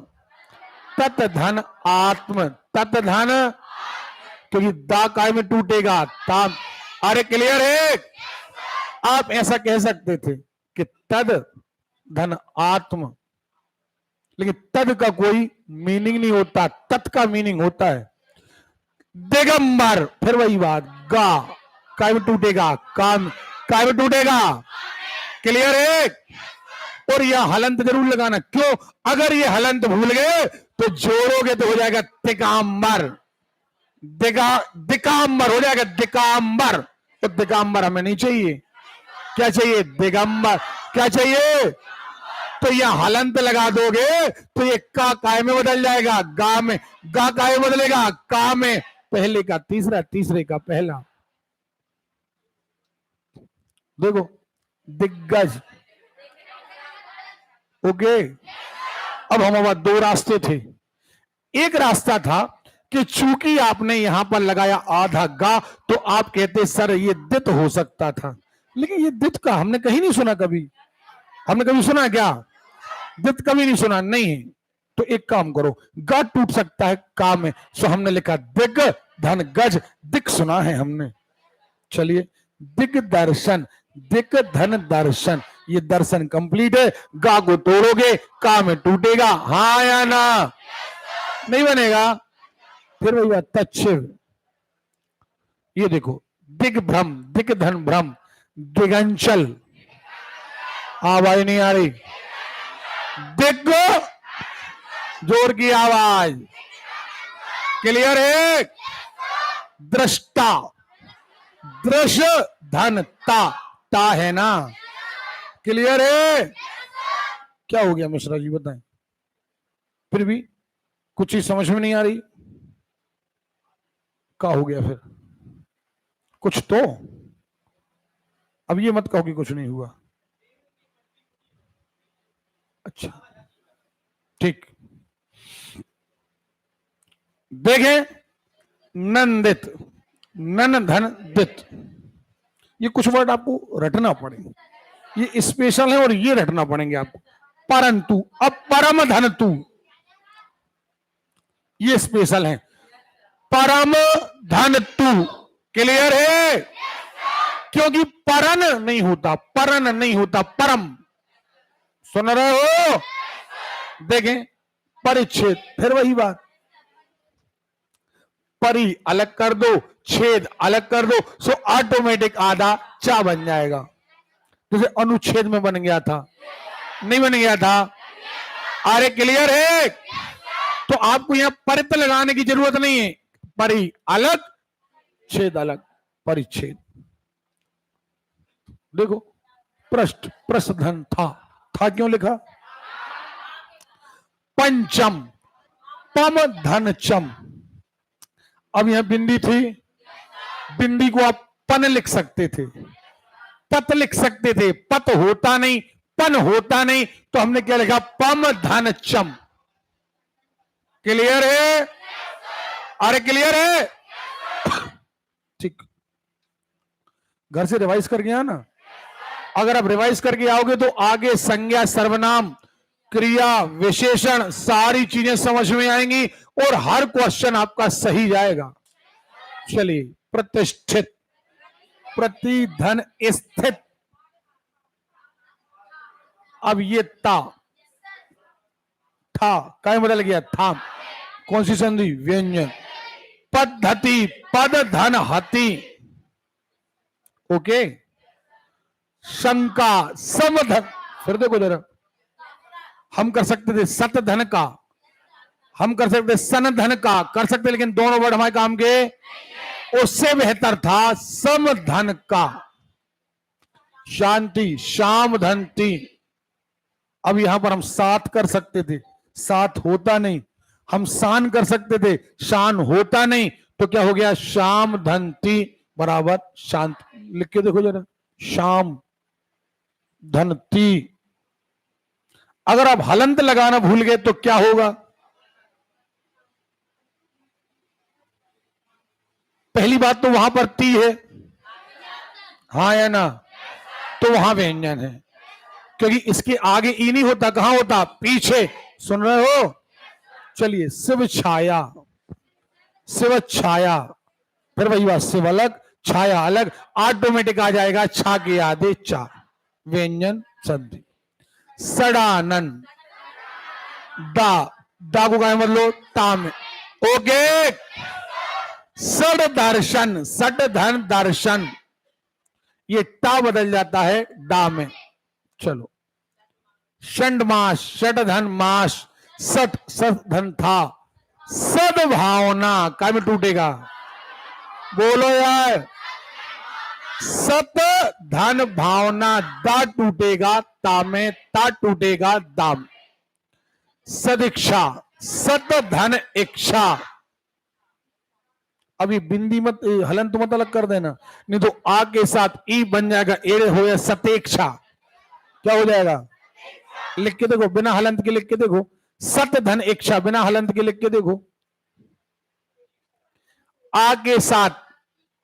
तत् धन आत्म, तत् धन क्योंकि दा काय में टूटेगा ताम। अरे क्लियर है? आप ऐसा कह सकते थे कि तद धन आत्म, लेकिन तद का कोई मीनिंग नहीं होता, तत् का मीनिंग होता है दिगंबर। फिर वही बात, गा काय में टूटेगा काम, काय में टूटेगा। क्लियर है? और यह हलंत जरूर लगाना। क्यों? अगर ये हलंत भूल गए तो जोड़ोगे तो हो जाएगा दिगांबर। दिकांबर हो जाएगा दिकांबर। तो दिगांबर हमें नहीं चाहिए। क्या चाहिए? दिगंबर। क्या चाहिए? तो यह हलंत लगा दोगे तो ये का काय में बदल जाएगा, गा में। गा काय में बदलेगा, का में। पहले का तीसरा, तीसरे का पहला। देखो, दिग्गज। ओके। अब हमारे पास दो रास्ते थे। एक रास्ता था कि चूंकि आपने यहां पर लगाया आधा गा, तो आप कहते सर ये दित हो सकता था, लेकिन ये दित का हमने कहीं नहीं सुना। कभी हमने कभी सुना क्या? दित कभी नहीं सुना। नहीं। तो एक काम करो, गा टूट सकता है का में, सो हमने लिखा दिग धन गज। दिक सुना है हमने। चलिए, दिग दर्शन, दिग धन दर्शन, ये दर्शन कंप्लीट है। गा को तोड़ोगे का में टूटेगा, हाँ या ना? नहीं बनेगा। फिर वही बात, तच्छिव। ये देखो, दिग्भ्रम, दिग धन भ्रम, दिगंचल। आवाज नहीं आ रही। दिग, जोर की आवाज। क्लियर है? दृष्टा, दृश धन ता, ता है ना? क्लियर है? क्या हो गया मिश्रा जी बताएं? फिर भी कुछ ही समझ में नहीं आ रही। क्या हो गया फिर? कुछ तो। अब ये मत कहो कि कुछ नहीं हुआ। अच्छा ठीक। देखें, नंदित, नन धन दित, ये कुछ वर्ड आपको रटना पड़ेगा। ये स्पेशल है और ये रटना पड़ेंगे आपको। परंतु, अब परम धन तू, ये स्पेशल है। परम धन तू। क्लियर है? क्योंकि परन नहीं होता, परन नहीं होता, परम। सुन रहे हो? देखें, परिच्छेद, फिर वही बात, परी अलग कर दो, छेद अलग कर दो, सो ऑटोमेटिक आधा चा बन जाएगा। जैसे अनुच्छेद में बन गया था, नहीं बन गया था? अरे क्लियर है? तो आपको यहां परित लगाने की जरूरत नहीं है। परी अलग, छेद अलग, परिच्छेद। देखो, पृष्ठ, प्रस्थधन था क्यों लिखा? पंचम, पम धन चम। अब यहां बिंदी थी, बिंदी को आप पन लिख सकते थे, पत लिख सकते थे। पत होता नहीं, पन होता नहीं, तो हमने क्या लिखा? पम धन चम। क्लियर है? अरे क्लियर है? ठीक। घर से रिवाइज करके आना। अगर आप रिवाइज करके आओगे तो आगे संज्ञा, सर्वनाम, क्रिया, विशेषण, सारी चीजें समझ में आएंगी और हर क्वेश्चन आपका सही जाएगा। चलिए, प्रतिष्ठित, प्रतिधन स्थित। अब ये ता था क्या बदल गया, था। कौन सी संधि, व्यंजन। पद्धति, पद धन हति। ओके। शंका, समधन। फिर देखो जरा, हम कर सकते थे सत धन का, हम कर सकते सन धन का, कर सकते, लेकिन दोनों वर्ड हमारे काम के। उससे बेहतर था सम धन का। शांति, शाम धनती। अब यहां पर हम सात कर सकते थे, सात होता नहीं। हम शान कर सकते थे, शान होता नहीं। तो क्या हो गया, शाम धनती बराबर शांत। लिख के देखो जरा, शाम धनती। अगर आप हलंत लगाना भूल गए तो क्या होगा, पहली बात तो वहां पर ती है, हाँ या ना, तो वहां व्यंजन है, क्योंकि इसके आगे ई नहीं होता, कहां होता, पीछे। सुन रहे हो। चलिए, शिव छाया, शिव छाया, फिर वही बात, शिव अलग छाया अलग, ऑटोमेटिक आ जाएगा छा के आदे चा, व्यंजन संधि। सडानन, दा, दा को क्या मतलब, ता में। ओके। सड दर्शन, सड धन दर्शन, ये टा बदल जाता है डा में। चलो, षंड मास, षड धन मास, सत सत धन था, सद्भावना काय में टूटेगा, बोलो यार, सत धन भावना, दा टूटेगा ता में, ता टूटेगा दाम। सदिक्षा, सत धन इच्छा। अभी बिंदी मत, हलन तो मत अलग कर देना, नहीं तो आ के साथ ई बन जाएगा, एड़े हो या सतेक्षा, क्या हो जाएगा, लिख के देखो, बिना हलंत के लिख के देखो, सत धन इच्छा, बिना हलंत के लिख के देखो। आ के साथ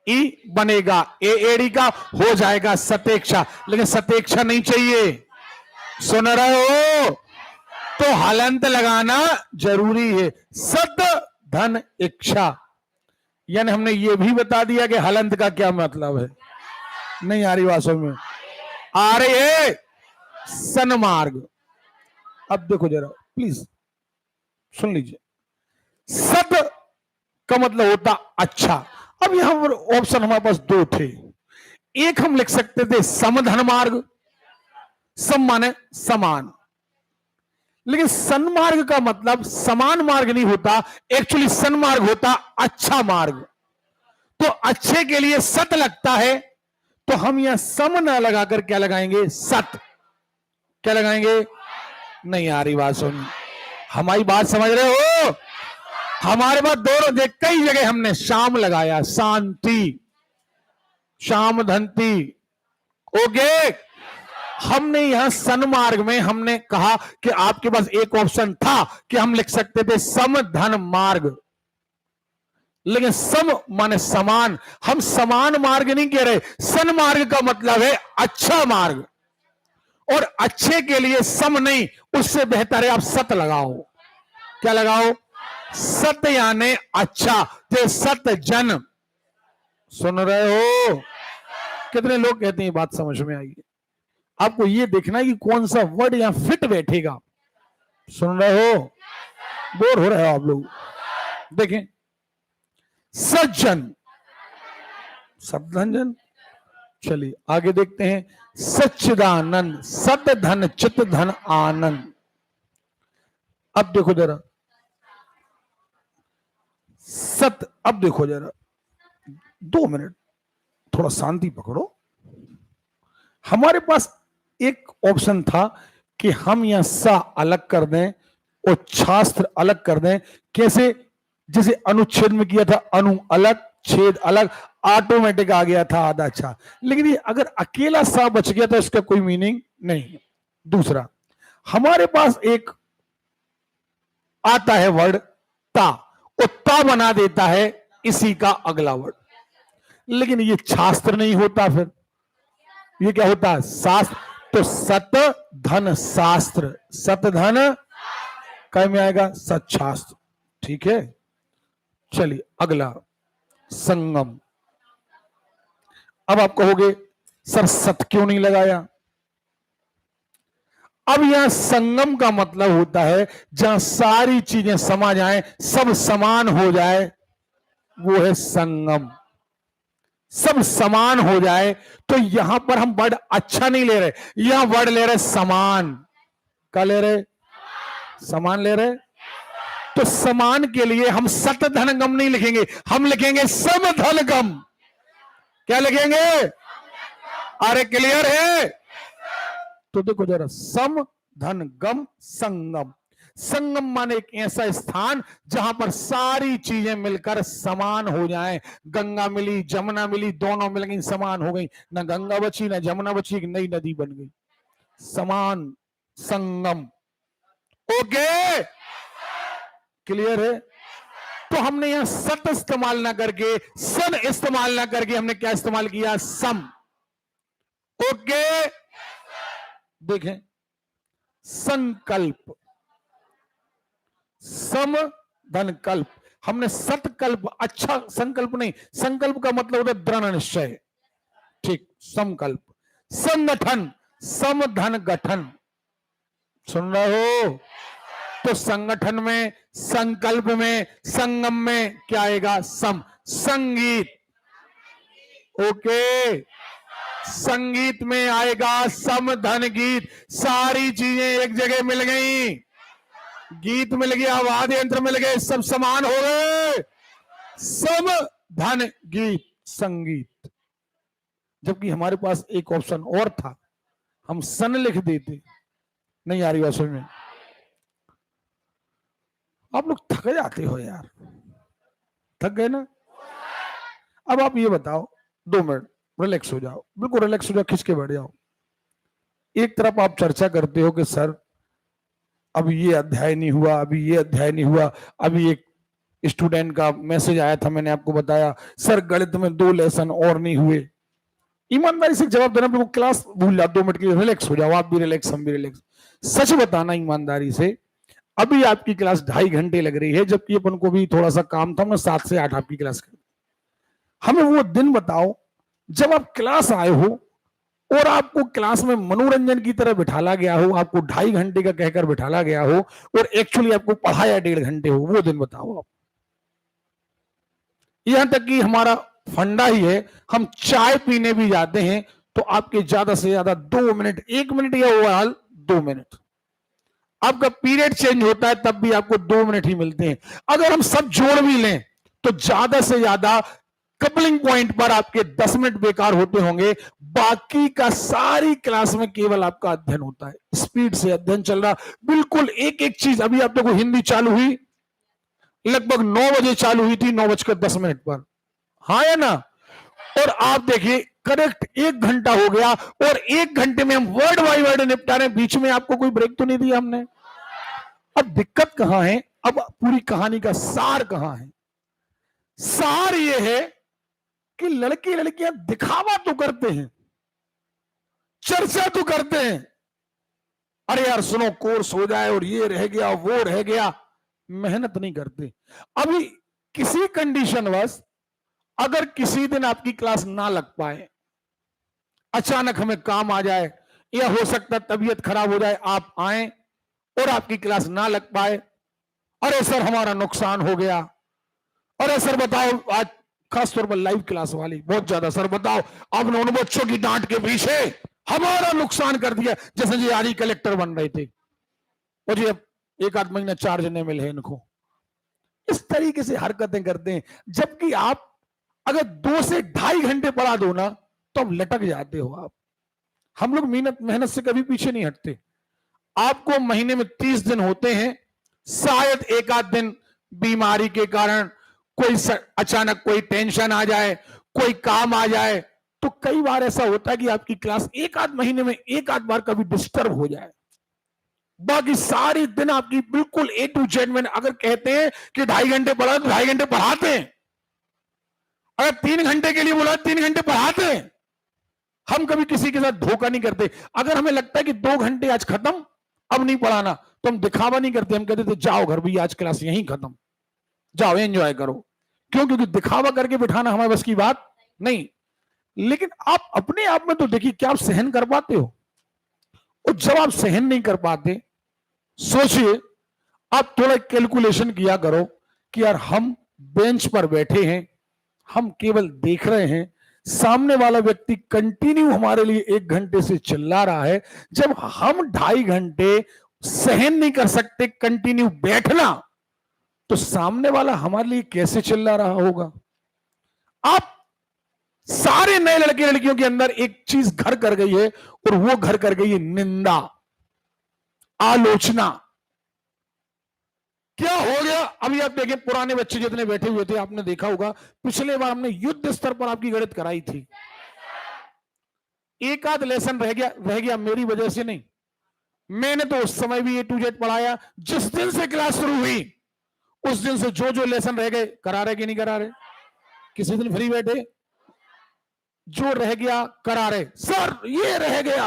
ई बनेगा, एड़ी का हो जाएगा सतेक्षा, लेकिन सतेक्षा नहीं चाहिए, सुन रहे हो, तो हलंत लगाना जरूरी है। सत धन इच्छा, यानी हमने ये भी बता दिया कि हलंत का क्या मतलब है। नहीं आ रही बात समझ में, आ रही है, सन्मार्ग। अब देखो जरा प्लीज सुन लीजिए, सत का मतलब होता अच्छा। अब यहां पर ऑप्शन हमारे पास दो थे, एक हम लिख सकते थे समधन मार्ग, सम माने समान, लेकिन सन्मार्ग का मतलब समान मार्ग नहीं होता, एक्चुअली सन्मार्ग होता अच्छा मार्ग। तो अच्छे के लिए सत लगता है, तो हम यहां सम ना लगाकर क्या लगाएंगे, सत। क्या लगाएंगे, नहीं आ रही बात सुन, हमारी बात समझ रहे हो, हमारे पास दोनों देख, कई जगह हमने शाम लगाया, शांति, शाम धनती। ओके। हमने यहां सन्मार्ग में हमने कहा कि आपके पास एक ऑप्शन था कि हम लिख सकते थे सम धन मार्ग, लेकिन सम माने समान, हम समान मार्ग नहीं कह रहे, सन्मार्ग का मतलब है अच्छा मार्ग, और अच्छे के लिए सम नहीं, उससे बेहतर है आप सत लगाओ। क्या लगाओ, सत यानी अच्छा, ते सत जन। सुन रहे हो, कितने लोग कहते हैं बात समझ में आई, आपको ये देखना है कि कौन सा वर्ड यहां फिट बैठेगा। सुन रहे हो, बोर हो रहे हो आप लोग, देखें, सज्जन, सदधन। चलिए आगे देखते हैं, सच्चिदानंद, सत धन चित धन आनंद। अब देखो जरा सत, अब देखो जरा 2 मिनट थोड़ा शांति पकड़ो। हमारे पास एक ऑप्शन था कि हम यहां सा अलग कर दें और शास्त्र अलग कर दें, कैसे, जैसे अनुच्छेद में किया था, अनु अलग छेद अलग, ऑटोमेटिक आ गया था आधा अच्छा। लेकिन ये अगर अकेला सा बच गया तो इसका कोई मीनिंग नहीं। दूसरा, हमारे पास एक आता है वर्ड ता, और ता बना देता है इसी का अगला वर्ड, लेकिन ये शास्त्र नहीं होता, फिर ये क्या होता है, शास्त्र। तो सत धन शास्त्र, सत धन कै में आएगा, सत शास्त्र। ठीक है, चलिए अगला, संगम। अब आप कहोगे सर सत क्यों नहीं लगाया? अब यहां संगम का मतलब होता है जहां सारी चीजें समा जाएं, सब समान हो जाए, वो है संगम। सब समान हो जाए। तो यहां पर हम वर्ड अच्छा नहीं ले रहे, यहां वर्ड ले रहे समान। क्या ले रहे? समान ले रहे। तो समान के लिए हम सत धन गम नहीं लिखेंगे, हम लिखेंगे सम धन गम। क्या लिखेंगे? अरे क्लियर है? तो देखो जरा, सम धन गम संगम। संगम माने एक ऐसा स्थान जहां पर सारी चीजें मिलकर समान हो जाएं। गंगा मिली, जमुना मिली, दोनों मिल गई, समान हो गई। ना गंगा बची ना जमुना बची, एक नई नदी बन गई। समान, संगम। ओके, क्लियर है? तो हमने यहां सत इस्तेमाल ना करके, सन इस्तेमाल ना करके, हमने क्या इस्तेमाल किया? सम। ओके, देखें, संकल्प, सम धन कल्प। हमने सतकल्प, अच्छा संकल्प नहीं, संकल्प का मतलब होता है दृढ़ निश्चय। ठीक, संकल्प। संगठन, सम धन गठन। सुन रहे हो? तो संगठन में, संकल्प में, संगम में क्या आएगा? सम। संगीत, ओके, संगीत में आएगा सम धन गीत। सारी चीजें एक जगह मिल गई, गीत मिल गया, वाद्य यंत्र मिल गए, सब समान हो गए। सम धन गीत, संगीत। जबकि हमारे पास एक ऑप्शन और था, हम सन लिख देते। नहीं आ रही बात समझ में? आप लोग थक जाते हो यार, थक गए ना? अब आप ये बताओ, 2 मिनट रिलैक्स हो जाओ, बिल्कुल रिलैक्स हो जाओ, खिंच के बैठ जाओ। एक तरफ आप चर्चा करते हो कि सर अभी ये अध्याय नहीं हुआ, अभी ये अध्याय नहीं हुआ, अभी एक स्टूडेंट का मैसेज आया था, मैंने आपको बताया सर गणित में 2 लेसन और नहीं हुए। ईमानदारी से जवाब देना, वो क्लास भूल जाओ, 2 मिनट के लिए रिलैक्स हो जाओ, आप भी रिलैक्स, हम भी रिलैक्स। सच बताना ईमानदारी से, अभी आपकी क्लास 2.5 घंटे लग रही है, जबकि अपन को भी थोड़ा सा काम था, हमने 7 से 8 आपकी क्लास कर। हमें वो दिन बताओ जब आप क्लास आए हो और आपको क्लास में मनोरंजन की तरह बिठाला गया हो, आपको 2.5 घंटे का कहकर बिठाला गया हो और एक्चुअली आपको पढ़ाया 1.5 घंटे हो, वो दिन बताओ आप। यहां तक कि हमारा फंडा ही है, हम चाय पीने भी जाते हैं तो आपके ज्यादा से ज्यादा 2 मिनट, 1 मिनट या ओवरऑल 2 मिनट। आपका पीरियड चेंज होता है तब भी आपको 2 मिनट ही मिलते हैं। अगर हम सब जोड़ भी लें तो ज्यादा से ज्यादा कपलिंग पॉइंट पर आपके 10 मिनट बेकार होते होंगे, बाकी का सारी क्लास में केवल आपका अध्ययन होता है, स्पीड से अध्ययन चल रहा, बिल्कुल एक एक चीज। अभी आप देखो, हिंदी चालू हुई लगभग 9 बजे चालू हुई थी, 9:10 पर, हाँ या ना? और आप देखिए करेक्ट 1 घंटा हो गया और 1 घंटे में हम वर्ड बाय वर्ड निपटा रहे हैं, बीच में आपको कोई ब्रेक तो नहीं दिया हमने। अब दिक्कत कहां है? अब पूरी कहानी का सार कहां है? सार यह है कि लड़के लड़कियां दिखावा तो करते हैं, चर्चा तो करते हैं, अरे यार सुनो कोर्स हो जाए और ये रह गया वो रह गया, मेहनत नहीं करते। अभी किसी कंडीशन वश अगर किसी दिन आपकी क्लास ना लग पाए, अचानक हमें काम आ जाए या हो सकता तबीयत खराब हो जाए, आप आए और आपकी क्लास ना लग पाए, अरे सर हमारा नुकसान हो गया, अरे सर बताओ, आज खासतौर पर लाइव क्लास वाली बहुत ज्यादा, सर बताओ आपने उन बच्चों की डांट के पीछे हमारा नुकसान कर दिया, जैसे जी आज ही कलेक्टर बन रहे थे और जी अब 1 आध महीना चार्ज नहीं मिले इनको। इस तरीके से हरकतें करते हैं, जबकि आप अगर 2 से 2.5 घंटे पढ़ा दो ना तो अब लटक जाते हो आप। हम लोग मेहनत से कभी पीछे नहीं हटते। आपको महीने में 30 दिन होते हैं, शायद 1 आध दिन बीमारी के कारण, कोई अचानक कोई टेंशन आ जाए, कोई काम आ जाए, तो कई बार ऐसा होता है कि आपकी क्लास 1 आध महीने में 1 आध बार कभी डिस्टर्ब हो जाए। बाकी सारी दिन आपकी बिल्कुल A to Z में, अगर कहते हैं कि 2.5 घंटे पढ़ा तो 2.5 घंटे पढ़ाते हैं, अगर 3 घंटे के लिए बोला 3 घंटे पढ़ाते हैं। हम कभी किसी के साथ धोखा नहीं करते। अगर हमें लगता है कि 2 घंटे आज खत्म, अब नहीं पढ़ाना, तो हम दिखावा नहीं करते, हम कहते थे जाओ घर भी, आज क्लास यहीं खत्म, जाओ एंजॉय करो। क्यों? क्योंकि दिखावा करके बिठाना हमारे बस की बात नहीं। लेकिन आप अपने आप में तो देखिए, क्या आप सहन कर पाते हो? और जब आप सहन नहीं कर पाते, सोचिए, आप थोड़ा कैलकुलेशन किया करो कि यार हम बेंच पर बैठे हैं, हम केवल देख रहे हैं, सामने वाला व्यक्ति कंटिन्यू हमारे लिए 1 घंटे से चिल्ला रहा है। जब हम 2.5 घंटे सहन नहीं कर सकते कंटिन्यू बैठना, तो सामने वाला हमारे लिए कैसे चिल्ला रहा होगा? आप सारे नए लड़के लड़कियों के अंदर एक चीज घर कर गई है, और वो घर कर गई है निंदा, आलोचना। क्या हो गया? अभी आप देखें, पुराने बच्चे जितने बैठे हुए थे, आपने देखा होगा पिछले बार हमने युद्ध स्तर पर आपकी गणित कराई थी। एक आध लेसन रह गया मेरी वजह से नहीं, मैंने तो उस समय भी A to Z पढ़ाया। जिस दिन से क्लास शुरू हुई उस दिन से जो जो लेसन रह गए करा रहे कि नहीं करा रहे? किसी दिन फ्री बैठे, जो रह गया करा रहे। सर ये रह गया,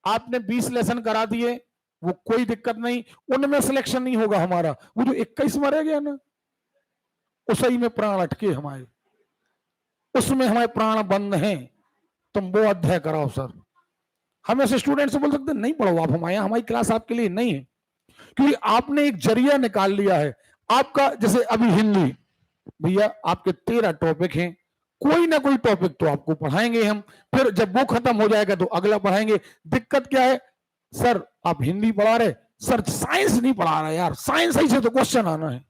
आपने 20 लेसन करा दिए, वो कोई दिक्कत नहीं, उनमें सिलेक्शन नहीं होगा हमारा। वो जो 21 में रह गया ना, उसी में प्राण अटके हमारे, उसमें हमारे प्राण बंद हैं। तुम वो अध्याय कराओ सर। हम ऐसे स्टूडेंट से बोल सकते नहीं पढ़ो आप हमारे यहाँ, हमारी क्लास आपके लिए नहीं है, क्योंकि आपने एक जरिया निकाल लिया है आपका। जैसे अभी हिंदी, भैया आपके 13 टॉपिक हैं, कोई ना कोई टॉपिक तो आपको पढ़ाएंगे हम, फिर जब वो खत्म हो जाएगा तो अगला पढ़ाएंगे। दिक्कत क्या है? सर आप हिंदी पढ़ा रहे, सर साइंस नहीं पढ़ा रहे यार, साइंस ही से तो क्वेश्चन आना है।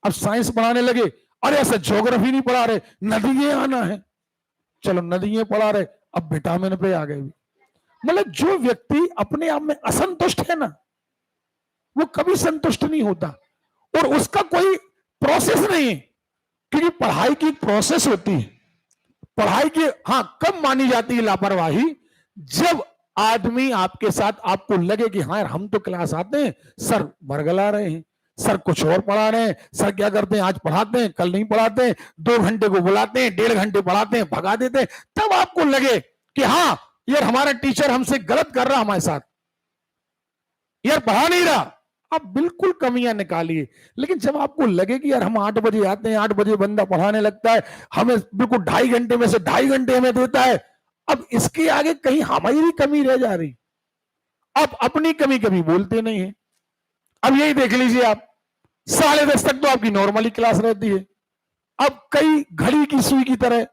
अब साइंस पढ़ाने लगे, अरे ऐसा ज्योग्राफी नहीं पढ़ा रहे, नदियां आना है। चलो नदियां पढ़ा रहे, अब विटामिन पे आ गए। मतलब जो व्यक्ति अपने आप में असंतुष्ट है ना, वो कभी संतुष्ट नहीं होता, और उसका कोई प्रोसेस नहीं है। क्योंकि पढ़ाई की प्रोसेस होती है। पढ़ाई की हाँ कब मानी जाती है लापरवाही? जब आदमी आपके साथ, आपको लगे कि हाँ यार हम तो क्लास आते हैं, सर बरगला रहे हैं, सर कुछ और पढ़ा रहे हैं, सर क्या करते हैं आज पढ़ाते हैं कल नहीं पढ़ाते हैं, 2 घंटे को बुलाते हैं, 1.5 घंटे पढ़ाते हैं भगा देते हैं। तब आपको लगे कि हाँ यार हमारा टीचर हमसे गलत कर रहा, हमारे साथ यार पढ़ा नहीं रहा। आप बिल्कुल कमियां निकालिए। लेकिन जब आपको लगे कि यार हम 8 बजे आते हैं, 8 बजे बंदा पढ़ाने लगता है, हमें बिल्कुल 2.5 घंटे में से 2.5 घंटे हमें देता है, अब इसके आगे कहीं हमारी भी कमी रह जा रही। आप अपनी कमी कभी बोलते नहीं है। अब यही देख लीजिए आप, 10:30 तक तो आपकी नॉर्मली क्लास रहती है, अब कई घड़ी की सुई की तरह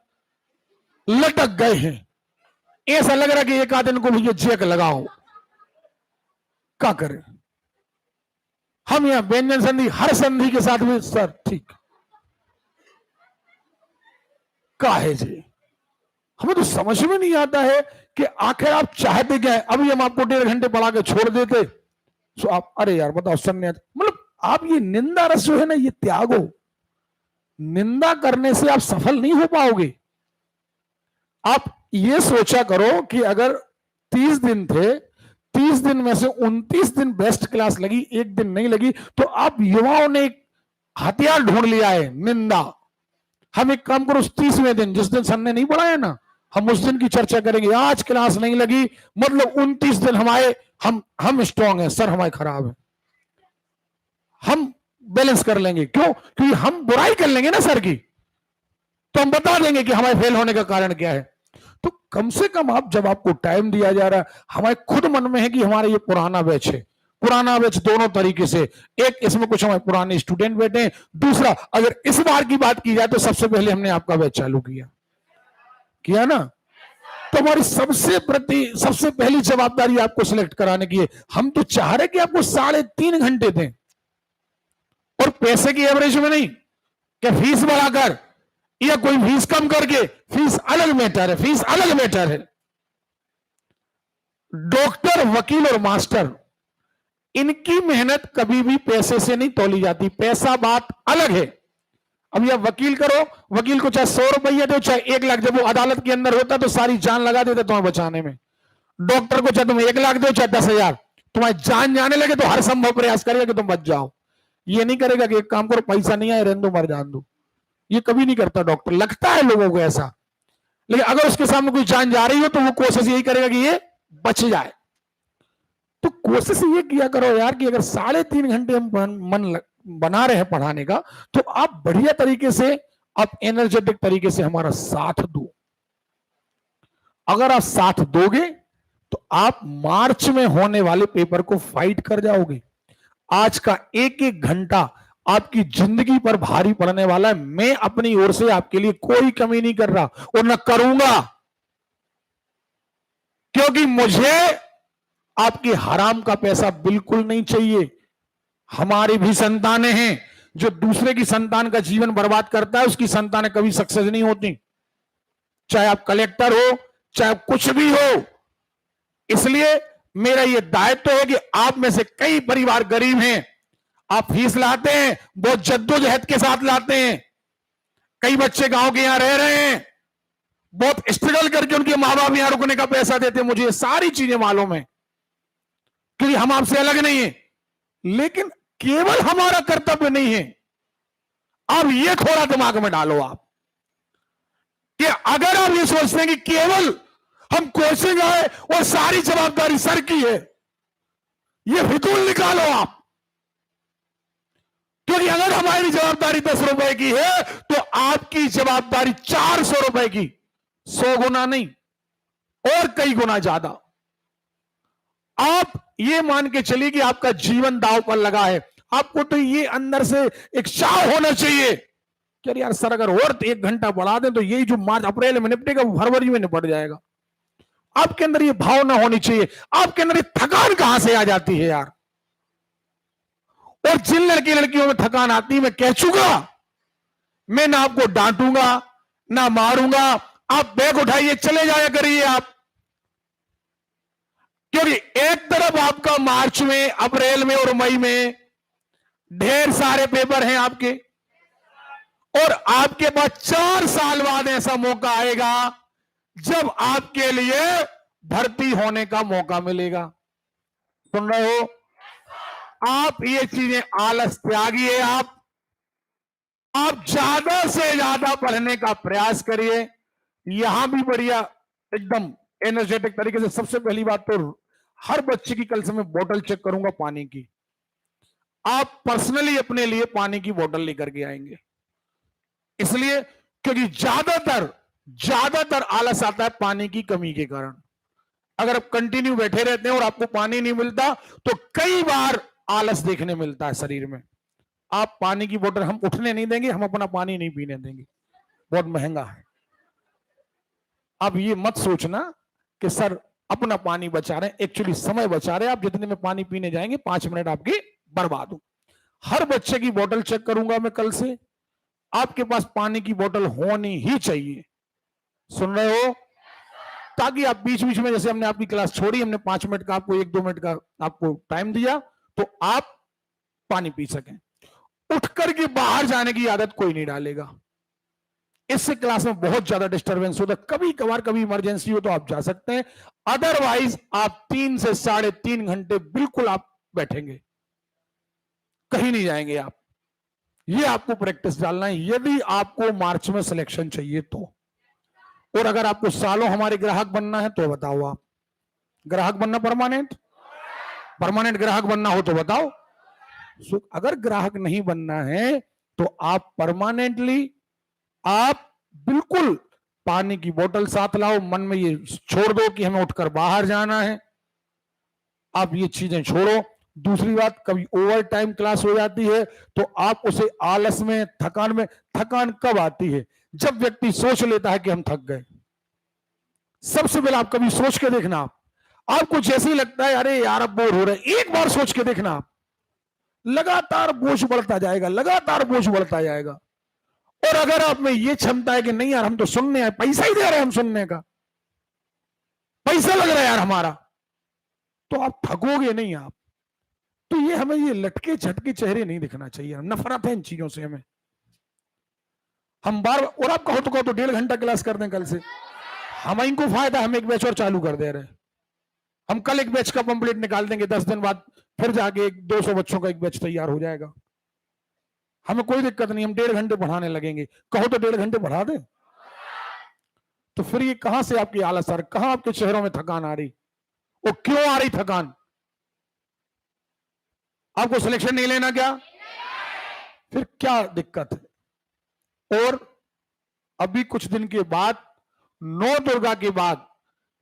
लटक गए हैं। ऐसा लग रहा कि एक आदमी को भैया चेक लगाओ, क्या करें? हम यहां व्यंजन संधि हर संधि के साथ में सर ठीक का है जी, हमें तो समझ में नहीं आता है कि आखिर आप चाहते क्या है। अभी हम आपको 1.5 घंटे पढ़ा के छोड़ देते, तो आप अरे यार बताओ सर ने, मतलब आप ये निंदा रस जो है ना ये त्यागो। निंदा करने से आप सफल नहीं हो पाओगे। आप ये सोचा करो कि अगर 30 दिन थे, 30 दिन में से 29 दिन बेस्ट क्लास लगी, एक दिन नहीं लगी, तो आप युवाओं ने एक हथियार ढूंढ लिया है, निंदा। हम एक काम करो, उस 30वें दिन जिस दिन सर ने नहीं पढ़ाया ना, हम उस दिन की चर्चा करेंगे। आज क्लास नहीं लगी मतलब 29 दिन हमारे हम स्ट्रांग हैं, सर हमारे खराब है, हम बैलेंस कर लेंगे। क्यों? क्योंकि हम बुराई कर लेंगे ना सर की, तो हम बता देंगे कि हमारे फेल होने का कारण क्या है। तो कम से कम आप, जब आपको टाइम दिया जा रहा है, हमारे खुद मन में है कि हमारा ये पुराना बैच है, पुराना बैच दोनों तरीके से, एक इसमें कुछ हमारे पुराने स्टूडेंट बैठे हैं, दूसरा अगर इस बार की बात की जाए तो सबसे पहले हमने आपका बैच चालू किया ना, तो हमारी सबसे पहली जवाबदारी आपको सिलेक्ट कराने की है। हम तो चाह रहे कि आपको 3.5 घंटे दें, और पैसे की एवरेज में नहीं कि फीस बढ़ाकर या कोई फीस कम करके। फीस अलग मैटर है, फीस अलग मैटर है। डॉक्टर, वकील और मास्टर, इनकी मेहनत कभी भी पैसे से नहीं तोली जाती, पैसा बात अलग है। अब यह वकील करो, वकील को चाहे 100 रुपये दो चाहे 1 लाख, जब वो अदालत के अंदर होता तो सारी जान लगा देते तुम्हें बचाने में। डॉक्टर को चाहे तुम 1 लाख दो चाहे 10,000, तुम्हारी जान जाने लगे तो हर संभव प्रयास करेगा कि तुम बच जाओ। ये नहीं करेगा कि एक काम करो पैसा नहीं आए रहने दो मर जान दो, ये कभी नहीं करता डॉक्टर। लगता है लोगों को ऐसा, लेकिन अगर उसके सामने कोई जान जा रही हो तो वो कोशिश यही करेगा कि ये बच जाए। तो कोशिश ये किया करो यार कि अगर 3.5 घंटे हम बना रहे हैं पढ़ाने का, तो आप बढ़िया तरीके से, आप एनर्जेटिक तरीके से हमारा साथ दो। अगर आप साथ दोगे तो आप मार्च में होने वाले पेपर को फाइट कर जाओगे। आज का एक एक घंटा आपकी जिंदगी पर भारी पड़ने वाला है। मैं अपनी ओर से आपके लिए कोई कमी नहीं कर रहा और न करूंगा, क्योंकि मुझे आपकी हराम का पैसा बिल्कुल नहीं चाहिए। हमारी भी संतानें हैं। जो दूसरे की संतान का जीवन बर्बाद करता है, उसकी संतानें कभी सक्सेस नहीं होती, चाहे आप कलेक्टर हो, चाहे कुछ भी हो। इसलिए मेरा यह दायित्व है कि आप में से कई परिवार गरीब हैं, आप फीस लाते हैं, बहुत जद्दोजहद के साथ लाते हैं। कई बच्चे गांव के यहां रह रहे हैं, बहुत स्ट्रगल करके उनके मां बाप यहां रुकने का पैसा देते हैं। मुझे ये सारी चीजें मालूम है, क्योंकि हम आपसे अलग नहीं है। लेकिन केवल हमारा कर्तव्य नहीं है। अब ये थोड़ा दिमाग में डालो आप, कि अगर आप ये सोचते हैं कि केवल हम कोचिंग आए और सारी जवाबदारी सर की है, ये फितूल निकालो आप। क्योंकि अगर हमारी जवाबदारी 10 रुपए की है, तो आपकी जवाबदारी 400 रुपए की, 100 गुना नहीं और कई गुना ज्यादा। आप ये मान के चलिए कि आपका जीवन दांव पर लगा है। आपको तो ये अंदर से एक चाह होना चाहिए कि यार सर अगर और 1 घंटा बढ़ा दें तो यही जो मार्च अप्रैल में निपटेगा वो फरवरी में निपट जाएगा। आपके अंदर ये भावना होनी चाहिए। आपके अंदर ये थकान कहां से आ जाती है यार? और जिन लड़के लड़कियों में थकान आती है, मैं कह चुका, मैं ना आपको डांटूंगा ना मारूंगा। आप बैग उठाइए, चले जाया करिए आप। क्योंकि एक तरफ आपका मार्च में, अप्रैल में और मई में ढेर सारे पेपर हैं आपके, और आपके पास 4 साल बाद ऐसा मौका आएगा जब आपके लिए भर्ती होने का मौका मिलेगा। सुन रहे हो? आप ये चीजें आलस त्यागिए। आप ज्यादा से ज्यादा पढ़ने का प्रयास करिए। यहां भी बढ़िया एकदम एनर्जेटिक तरीके से। सबसे पहली बात तो हर बच्चे की कल से मैं बोतल चेक करूंगा पानी की। आप पर्सनली अपने लिए पानी की बोतल लेकर के आएंगे, इसलिए क्योंकि ज्यादातर आलस आता है पानी की कमी के कारण। अगर आप कंटिन्यू बैठे रहते हैं और आपको पानी नहीं मिलता, तो कई बार आलस देखने मिलता है शरीर में। आप पानी की बोतल हम उठने नहीं देंगे, हम अपना पानी नहीं पीने देंगे, बहुत महंगा है। अब ये मत सोचना कि सर अपना पानी बचा रहे हैं, एक्चुअली समय बचा रहे हैं। आप जितने में पानी पीने जाएंगे 5 मिनट आपके बर्बाद हो। हर बच्चे की बोतल चेक करूंगा मैं कल से। आपके पास पानी की बोतल होनी ही चाहिए। सुन रहे हो? ताकि आप बीच बीच में, जैसे हमने आपकी क्लास छोड़ी, हमने 5 मिनट का आपको 1-2 मिनट का आपको टाइम दिया, तो आप पानी पी सकें। उठ करके बाहर जाने की आदत कोई नहीं डालेगा। इससे क्लास में बहुत ज्यादा डिस्टरबेंस होता है। कभी कभार कभी इमरजेंसी हो तो आप जा सकते हैं, अदरवाइज आप 3 से 3.5 घंटे बिल्कुल आप बैठेंगे, कहीं नहीं जाएंगे आप। ये आपको प्रैक्टिस डालना है, यदि आपको मार्च में सिलेक्शन चाहिए तो। और अगर आपको सालों हमारे ग्राहक बनना है तो बताओ, आप ग्राहक बनना, परमानेंट ग्राहक बनना हो तो बताओ। अगर ग्राहक नहीं बनना है तो आप परमानेंटली, आप बिल्कुल पानी की बोतल साथ लाओ। मन में ये छोड़ दो कि हमें उठकर बाहर जाना है। आप ये चीजें छोड़ो। दूसरी बात, कभी ओवर टाइम क्लास हो जाती है तो आप उसे आलस में, थकान कब आती है? जब व्यक्ति सोच लेता है कि हम थक गए। सबसे पहले आप कभी सोच के देखना, आपको जैसे ही लगता है अरे यार अब बोर हो रहे, एक बार सोच के देखना, आप लगातार बोझ बढ़ता जाएगा, लगातार बोझ बढ़ता जाएगा। और अगर आप में ये क्षमता है कि नहीं यार हम तो सुनने आए, पैसा ही दे रहे हैं, हम सुनने का पैसा लग रहा है यार हमारा, तो आप थकोगे नहीं आप। तो ये हमें ये लटके झटके चेहरे नहीं दिखना चाहिए। नफरत है इन चीजों से हमें। हम बार, और आप कहो तो 1.5 घंटा क्लास कर दें कल से, हम इनको फायदा, हम एक बैच और चालू कर दे रहे हैं। हम कल एक बैच का पंपलेट निकाल देंगे, 10 दिन बाद फिर जाके 200 बच्चों का एक बैच तैयार हो जाएगा। हमें कोई दिक्कत नहीं, हम 1.5 घंटे पढ़ाने लगेंगे। कहो तो 1.5 घंटे पढ़ा दें। तो फिर ये कहां से आपकी आलस आ रही, कहां आपके चेहरों में थकान आ रही, और क्यों आ रही थकान? आपको सिलेक्शन नहीं लेना क्या? फिर क्या दिक्कत है? और अभी कुछ दिन के बाद 9 दुर्गा के बाद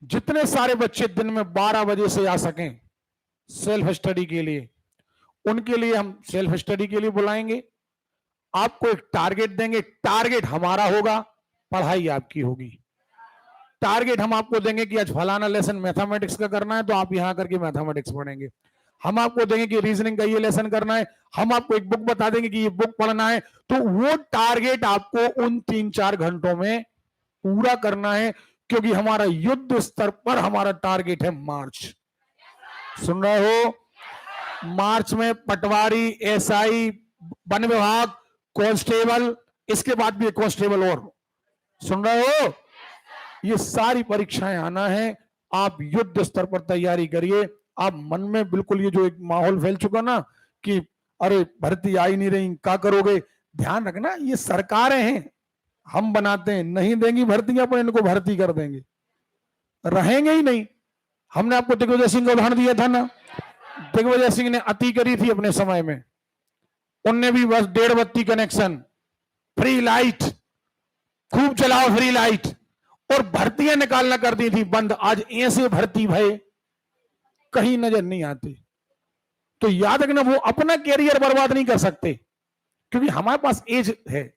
जितने सारे बच्चे दिन में 12 बजे से आ सकें सेल्फ स्टडी के लिए, उनके लिए हम सेल्फ स्टडी के लिए बुलाएंगे। आपको एक टारगेट देंगे, टारगेट हमारा होगा, पढ़ाई आपकी होगी। टारगेट हम आपको देंगे कि आज फलाना लेसन मैथमेटिक्स का करना है तो आप यहां करके मैथमेटिक्स पढ़ेंगे। हम आपको देंगे कि रीजनिंग का ये लेसन करना है, हम आपको एक बुक बता देंगे कि ये बुक पढ़ना है। तो वो टारगेट आपको उन 3-4 घंटों में पूरा करना है, क्योंकि हमारा युद्ध स्तर पर हमारा टारगेट है मार्च। सुन रहे हो? मार्च में पटवारी, एसआई, वन विभाग, कांस्टेबल, इसके बाद भी एक कांस्टेबल और। सुन रहे हो? ये सारी परीक्षाएं आना है। आप युद्ध स्तर पर तैयारी करिए। आप मन में बिल्कुल ये जो एक माहौल फैल चुका ना कि अरे भर्ती आ ही नहीं रही, क्या करोगे? ध्यान रखना, ये सरकारें हैं, हम बनाते हैं। नहीं देंगी भर्तियां पर इनको भर्ती कर देंगे, रहेंगे ही नहीं। हमने आपको दिग्विजय सिंह का उदाहरण दिया था ना। दिग्विजय सिंह ने अति करी थी अपने समय में, उनने भी बस 1.5 बत्ती कनेक्शन, फ्री लाइट, खूब चलाओ फ्री लाइट, और भर्तियां निकालना कर दी थी बंद। आज ऐसे भर्ती भय कहीं नजर नहीं आती। तो याद रखना, वो अपना कैरियर बर्बाद नहीं कर सकते, क्योंकि हमारे पास एज है,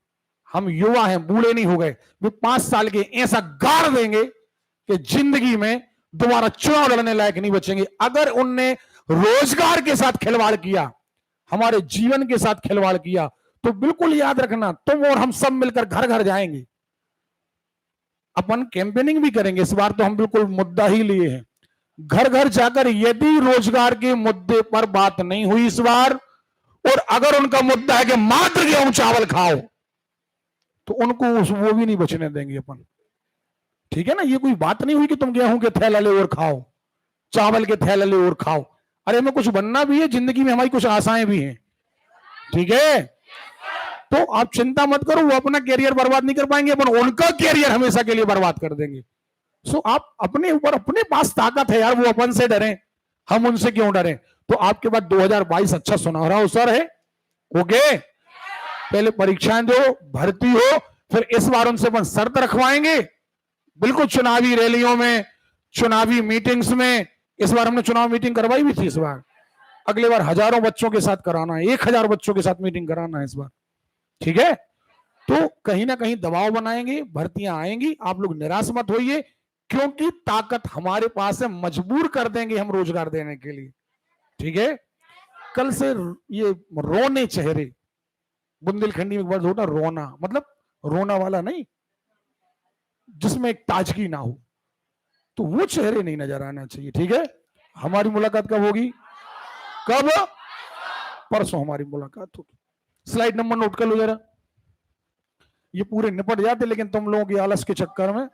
हम युवा हैं, बूढ़े नहीं हो गए। वे 5 साल के ऐसा गाड़ देंगे कि जिंदगी में दोबारा चुनाव लड़ने लायक नहीं बचेंगे। अगर उनने रोजगार के साथ खिलवाड़ किया, हमारे जीवन के साथ खिलवाड़ किया, तो बिल्कुल याद रखना, तुम और हम सब मिलकर घर घर जाएंगे, अपन कैंपेनिंग भी करेंगे। इस बार तो हम बिल्कुल मुद्दा ही लिए हैं। घर घर जाकर यदि रोजगार के मुद्दे पर बात नहीं हुई इस बार, और अगर उनका मुद्दा है कि मात्र गेहूं चावल खाओ, तो उनको वो भी नहीं बचने देंगे अपन। ठीक है ना? ये कोई बात नहीं हुई कि तुम गेहूं के थैले ले और खाओ, चावल के थैले ले और खाओ। अरे हमें कुछ बनना भी है, जिंदगी में हमारी कुछ आशाएं भी हैं। ठीक है? तो आप चिंता मत करो, वो अपना कैरियर बर्बाद नहीं कर पाएंगे, अपन उनका कैरियर हमेशा के लिए बर्बाद कर देंगे। सो आप अपने ऊपर, अपने पास ताकत है यार, वो अपन से डरें, हम उनसे क्यों डरें? तो आपके पास 2022 अच्छा सुनहरा अवसर है। ओके, पहले परीक्षाएं दो, भर्ती हो, फिर इस बार उनसे अपन शर्त रखवाएंगे, बिल्कुल चुनावी रैलियों में, चुनावी मीटिंग्स में। इस बार हमने चुनाव मीटिंग करवाई भी थी इस बार, अगले बार हजारों बच्चों के साथ कराना है, 1000 बच्चों के साथ मीटिंग कराना है इस बार। ठीक है? तो कहीं ना कहीं दबाव बनाएंगे, भर्तियां आएंगी, आप लोग निराश मत होइए, क्योंकि ताकत हमारे पास है, मजबूर कर देंगे हम रोजगार देने के लिए। ठीक है? कल से ये रोने चेहरे, बुंदेलखंडी में एक वर्ड होता रोना, मतलब रोना वाला नहीं, जिसमें एक ताजगी ना हो, तो वो चेहरे नहीं नजर आना चाहिए। ठीक है? हमारी मुलाकात कब होगी? कब? परसों हमारी मुलाकात होगी। स्लाइड नंबर नोट कर लो जरा। ये पूरे निपट जाते, लेकिन तुम लोगों की आलस के चक्कर में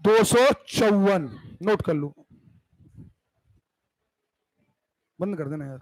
254 नोट कर लो। बंद कर देना यार।